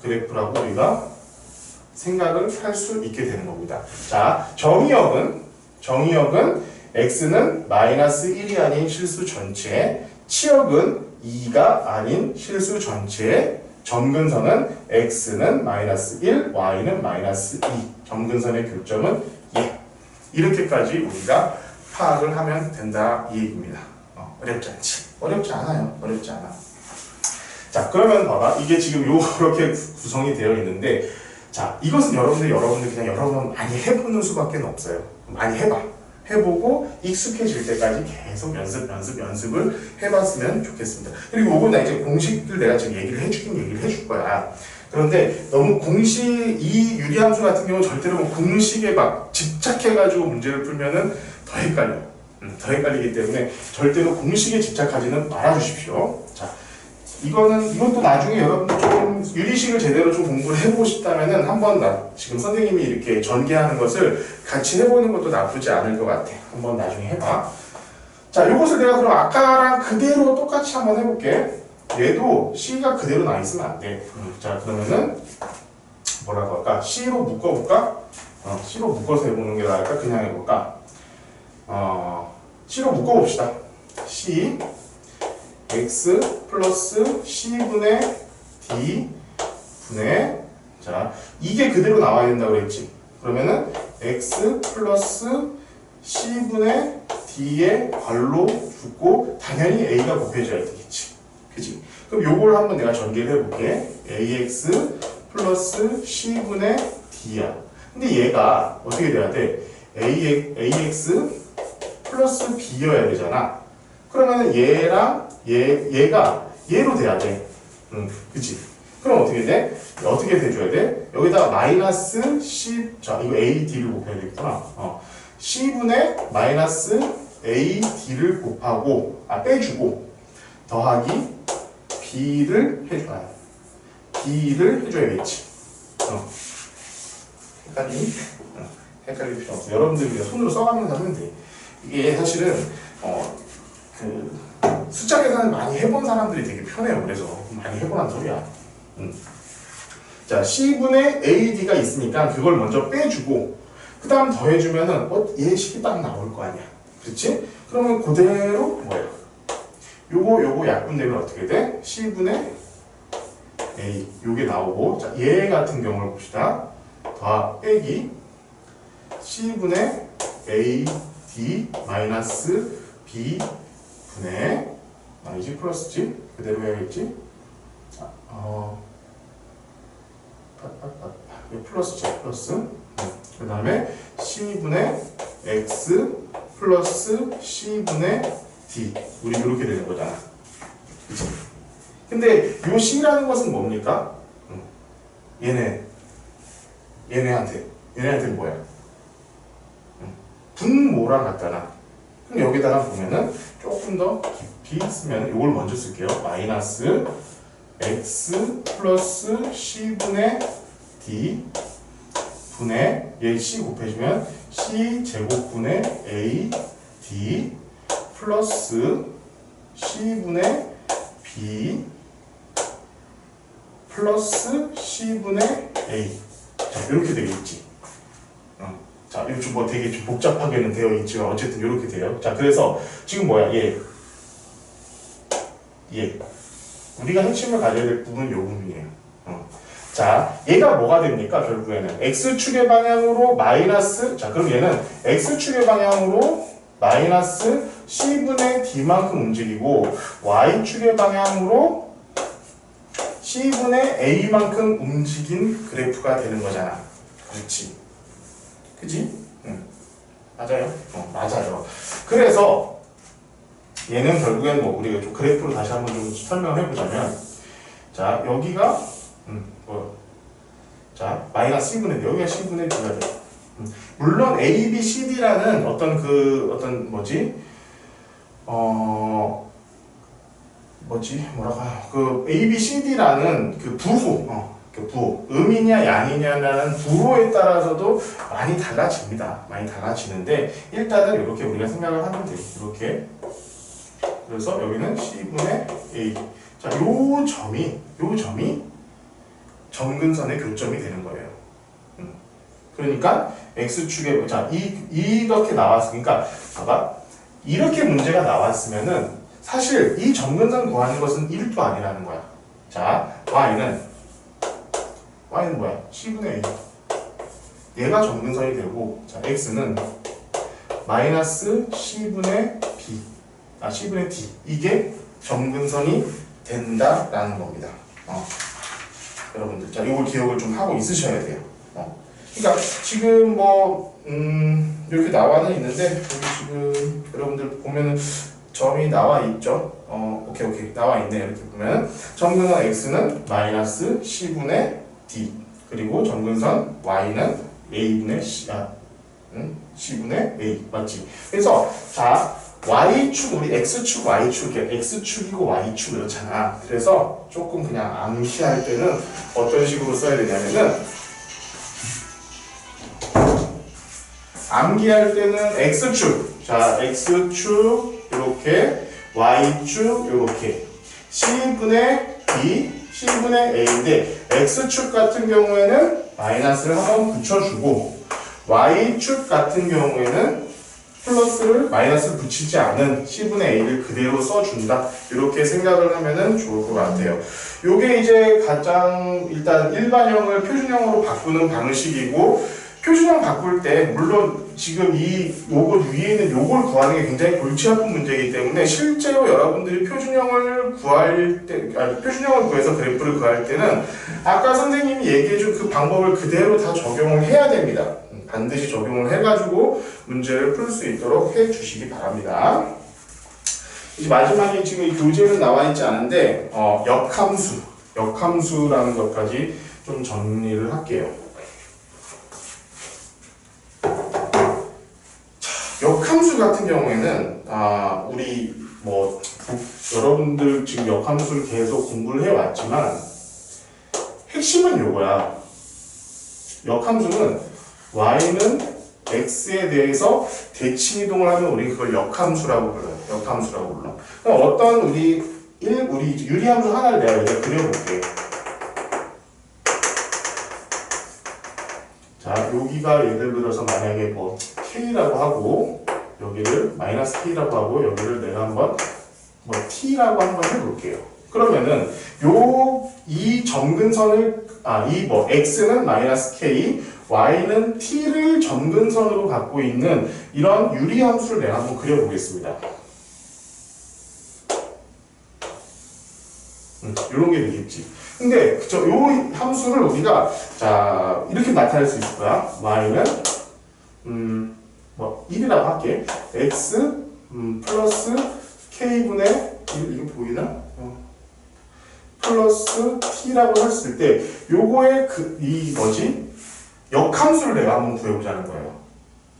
그래프라고 우리가 생각을 할 수 있게 되는 겁니다. 자, 정의역은 x는 마이너스 1이 아닌 실수 전체, 치역은 2가 아닌 실수 전체, 점근선은 x는 마이너스 1, y는 마이너스 2. 점근선의 교점은 이렇게까지 우리가 파악을 하면 된다 이 얘기입니다. 어렵지 않지? 어렵지 않아요. 어렵지 않아. 자, 그러면 봐봐. 이게 지금 요렇게 구성이 되어 있는데, 자, 이것은 여러분들 그냥 여러 번 많이 해보는 수밖에 없어요. 많이 해보고 익숙해질 때까지 계속 연습을 해봤으면 좋겠습니다. 그리고 이건 나 이제 공식들 내가 지금 얘기를 해줄 거야. 그런데 너무 이 유리함수 같은 경우는 절대로 공식에 막 집착해가지고 문제를 풀면은 더 헷갈려. 더 헷갈리기 때문에 절대로 공식에 집착하지는 말아주십시오. 자, 이것도 나중에 여러분들 조금 유리식을 제대로 좀 공부를 해보고 싶다면은 한번 지금 선생님이 이렇게 전개하는 것을 같이 해보는 것도 나쁘지 않을 것 같아. 한번 나중에 해봐. 자, 요것을 내가 그럼 아까랑 그대로 똑같이 한번 해볼게. 얘도 C가 그대로 나 있으면 안 돼. 자, 그러면은 뭐라고 할까? C로 묶어볼까? C로 묶어서 해보는 게 나을까? 그냥 해볼까? C로 묶어봅시다. C x 플러스 c분의 d 분의 자, 이게 그대로 나와야 된다고 그랬지. 그러면은 x 플러스 c분의 d의 괄호 붙고 당연히 a가 곱해져야 되겠지. 그치? 그럼 요걸 한번 내가 전개를 해볼게. ax 플러스 c분의 d야. 근데 얘가 어떻게 돼야 돼? ax 플러스 b여야 되잖아. 그러면은 얘랑 얘가 얘로 돼야 돼. 그치? 그럼 어떻게 돼? 어떻게 돼줘야 돼? 여기다가 마이너스 10, 자, 이거 AD를 곱해야 되겠구나. C분의 마이너스 AD를 곱하고, 빼주고, 더하기 B를 해줘야 B를 해줘야겠지. 헷갈릴 필요 없어. 여러분들이 그냥 손으로 써가면서 하면 돼. 이게 사실은, 그, 숫자 계산을 많이 해본 사람들이 되게 편해요. 그래서 많이 해보란 소리야. 자, C분의 AD가 있으니까 그걸 먼저 빼주고 그 다음 더해주면은 얘 식이 딱 나올 거 아니야. 그렇지? 그러면 그대로 뭐예요? 요거 약분되면 어떻게 돼? C분의 A 요게 나오고, 자, 얘 같은 경우를 봅시다. 빼기 C분의 AD 마이너스 B분의 이제 플러스지? 그대로 해야겠지? 플러스지, 플러스. 그 다음에 C분의 X 플러스 C분의 D. 우리 이렇게 되는 거잖아. 그치? 근데 요 C라는 것은 뭡니까? 얘네한테는 뭐야? 분모랑 같잖아. 그럼 여기다가 보면은 조금 더 깊이 쓰면 이걸 먼저 쓸게요. 마이너스 X 플러스 C분의 D 분의 얘 C 곱해주면 C 제곱분의 A D 플러스 C분의 B 플러스 C분의 A. 자, 이렇게 되겠지. 자, 이거 좀 되게 좀 복잡하게는 되어 있지만 어쨌든 이렇게 돼요. 자, 그래서 지금 뭐야? 얘. 우리가 핵심을 가져야 될 부분은 요 부분이에요. 자, 얘가 뭐가 됩니까? 결국에는 X축의 방향으로 마이너스, 자, 그럼 얘는 X축의 방향으로 마이너스 C분의 D만큼 움직이고 Y축의 방향으로 C분의 A만큼 움직인 그래프가 되는 거잖아. 그렇지? 그지? 맞아요? 맞아요. 그래서 얘는 결국엔 우리가 좀 그래프로 다시 한번 좀 설명을 해보자면, 자, 여기가 자, 마이너스 C분의 D, 여기가 C분의 D가 돼. 물론 A, B, C, D라는 A, B, C, D라는 그 부호, 음이냐 양이냐라는 부호에 따라서도 많이 달라집니다. 많이 달라지는데, 일단은 이렇게 우리가 생각을 하면 돼. 이렇게. 그래서 여기는 C분의 A. 자, 요 점이 점근선의 교점이 되는 거예요. 그러니까 X축에, 자, 이렇게 나왔으니까, 봐봐. 이렇게 문제가 나왔으면은 사실 이 점근선 구하는 것은 1도 아니라는 거야. 자, Y는 뭐야? C분의 A. 얘가 점근선이 되고, 자, X는 마이너스 C분의 B. C분의 D. 이게 점근선이 된다라는 겁니다. 여러분들, 자, 이걸 기억을 좀 하고 있으셔야 돼요. 그러니까 지금 이렇게 나와는 있는데, 여기 지금 여러분들 보면은 점이 나와 있죠? 오케이. 나와 있네. 이렇게 보면 점근선 X는 마이너스 C분의 D. 그리고 점근선 Y는 A분의 C분의 A. 맞지? 그래서, 자, Y축, 우리 X축, Y축, X축이고 Y축 이렇잖아. 그래서 조금 그냥 암시할 때는 어떤 식으로 써야 되냐면은, 암기할 때는 X축, 자, X축 이렇게, Y축 이렇게, C분의 B, C분의 A인데, X축 같은 경우에는 마이너스를 한번 붙여주고, Y축 같은 경우에는 마이너스를 붙이지 않은 C분의 A를 그대로 써준다. 이렇게 생각을 하면은 좋을 것 같아요. 요게 이제 가장 일단 일반형을 표준형으로 바꾸는 방식이고, 표준형 바꿀 때 물론 지금 요거 위에 있는 요걸 구하는 게 굉장히 골치 아픈 문제이기 때문에 실제로 여러분들이 표준형을 구해서 그래프를 구할 때는 아까 선생님이 얘기해준 그 방법을 그대로 다 적용을 해야 됩니다. 반드시 적용을 해가지고 문제를 풀 수 있도록 해주시기 바랍니다. 이제 마지막에 지금 이 교재는 나와 있지 않은데 역함수. 역함수라는 것까지 좀 정리를 할게요. 역함수 같은 경우에는 우리 여러분들 지금 역함수를 계속 공부를 해왔지만 핵심은 요거야. 역함수는 y는 x에 대해서 대칭 이동을 하면 우리 그걸 역함수라고 불러요. 역함수라고 불러. 그럼 어떤 우리 유리함수 하나를 내가 여기다 그려볼게. 자, 여기가 예를 들어서 만약에 k라고 하고 여기를 마이너스 k라고 하고 여기를 내가 한번 t라고 한번 해볼게요. 그러면은 이 점근선을 x는 마이너스 k, y는 t를 점근선으로 갖고 있는 이런 유리함수를 내가 한번 그려보겠습니다. 이런 게 되겠지. 근데 요 함수를 우리가 이렇게 나타낼 수 있을 거야. y는 1이라고 할게. x 플러스 k분의 1, 이거 보이나? 플러스 t라고 했을 때 요거의 역함수를 내가 한번 구해보자는 거예요.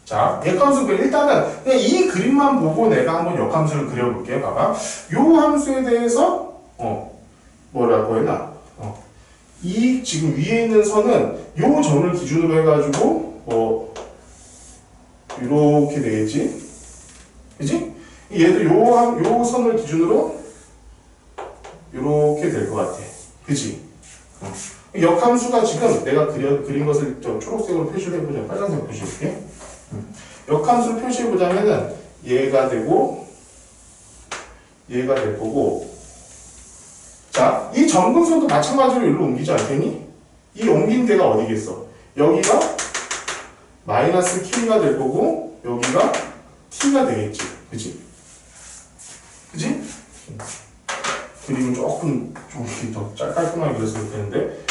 자, 역함수 일단은 그냥 이 그림만 보고 내가 한번 역함수를 그려볼게요. 봐봐. 요 함수에 대해서 뭐라고 했나? 이 지금 위에 있는 선은 요 점을 기준으로 해가지고 이렇게 되겠지? 그지? 얘도 요 선을 기준으로 이렇게 될 것 같아. 그지? 역함수가 지금 내가 그린 것을 초록색으로 표시를 해보자. 빨간색으로 표시해볼게. 역함수를 표시해보자면은 얘가 되고 얘가 될 거고, 자, 이 점근선도 마찬가지로 여기로 옮기지 않겠니? 이 옮긴 데가 어디겠어? 여기가 마이너스 k가 될 거고 여기가 t가 되겠지. 그지? 그지? 그림은 조금 더 깔끔하게 그렸으면 좋겠는데,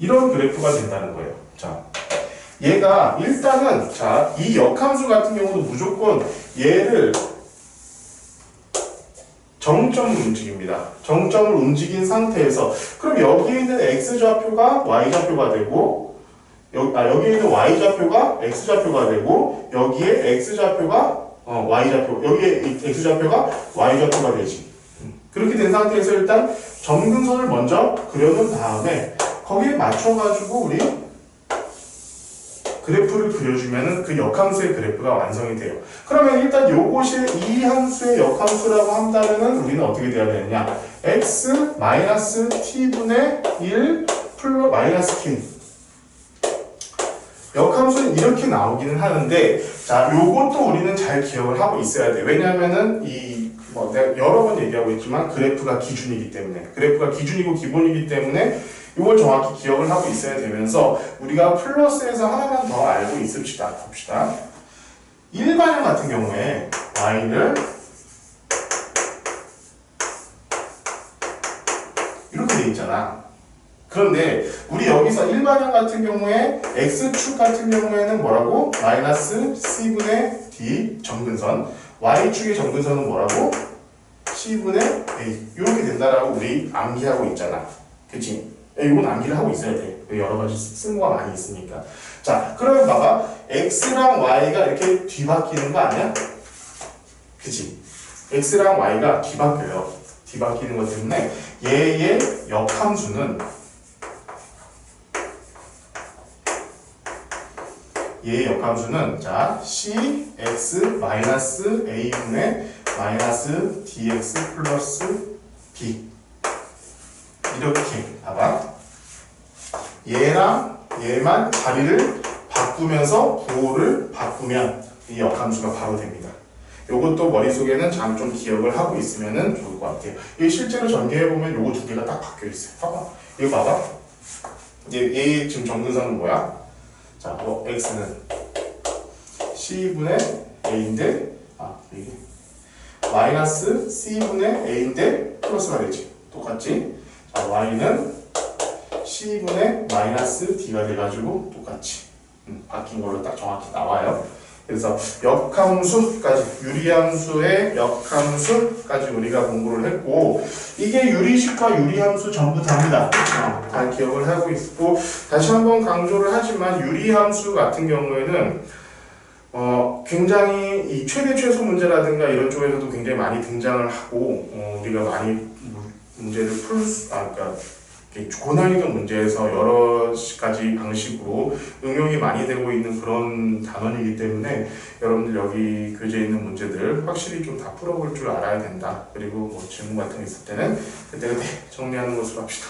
이런 그래프가 된다는 거예요. 자, 얘가 일단은 이 역함수 같은 경우도 무조건 얘를 정점을 움직입니다. 정점을 움직인 상태에서 그럼 여기에 있는 x좌표가 y좌표가 되고 여기에 있는 y좌표가 x좌표가 되고 여기에 x좌표가 y좌표, 여기에 x좌표가 y좌표가 되지. 그렇게 된 상태에서 일단 점근선을 먼저 그려놓은 다음에 거기에 맞춰가지고 우리 그래프를 그려주면은 그 역함수의 그래프가 완성이 돼요. 그러면 일단 요것이 이 함수의 역함수라고 한다면은 우리는 어떻게 돼야 되느냐? x 마이너스 t분의 1 플러스 마이너스 k. 역함수는 이렇게 나오기는 하는데, 자, 요것도 우리는 잘 기억을 하고 있어야 돼. 왜냐면은 내가 여러 번 얘기하고 있지만 그래프가 기준이기 때문에, 그래프가 기준이고 기본이기 때문에 이걸 정확히 기억을 하고 있어야 되면서 우리가 플러스에서 하나만 더 알고 있읍시다. 봅시다. 일반형 같은 경우에 y를 이렇게 돼 있잖아. 그런데 우리 여기서 일반형 같은 경우에 x축 같은 경우에는 뭐라고? 마이너스 c분의 d 점근선, y축의 점근선은 뭐라고? c분의 a. 이렇게 된다라고 우리 암기하고 있잖아. 그치? 이건 암기를 하고 있어야 돼. 여러 가지 쓸모가 많이 있으니까. 자, 그러면 봐봐. x랑 y가 이렇게 뒤바뀌는 거 아니야? 그치? x랑 y가 뒤바뀌어요. 뒤바뀌는 것 때문에 얘의 역함수는 자, cx 마이너스 a분의 마이너스 dx 플러스 b. 이렇게 봐봐. 얘랑 얘만 자리를 바꾸면서 부호를 바꾸면 이 역함수가 바로 됩니다. 요것도 머릿속에는 좀 기억을 하고 있으면 좋을 것 같아요. 이 실제로 전개해보면 요거 두 개가 딱 바뀌어 있어요. 봐봐. 이거 봐봐. 얘 지금 점근선은 뭐야? 자, x는 c분의 a인데, 이게 마이너스 c분의 a인데 플러스가 되지. 똑같지? 자, y는 c분의 마이너스 d가 돼가지고 똑같이 바뀐 걸로 딱 정확히 나와요. 그래서 역함수까지, 유리함수의 역함수까지 우리가 공부를 했고, 이게 유리식과 유리함수 전부 다입니다. 다 기억을 하고 있고, 다시 한번 강조를 하지만 유리함수 같은 경우에는 굉장히 이 최대 최소 문제라든가 이런 쪽에서도 굉장히 많이 등장을 하고, 우리가 많이 문제를 그러니까 고난이도 문제에서 여러 가지 방식으로 응용이 많이 되고 있는 그런 단원이기 때문에 여러분들 여기 교재에 있는 문제들 확실히 좀 다 풀어볼 줄 알아야 된다. 그리고 뭐 질문 같은 게 있을 때는 그때그때 정리하는 것으로 합시다.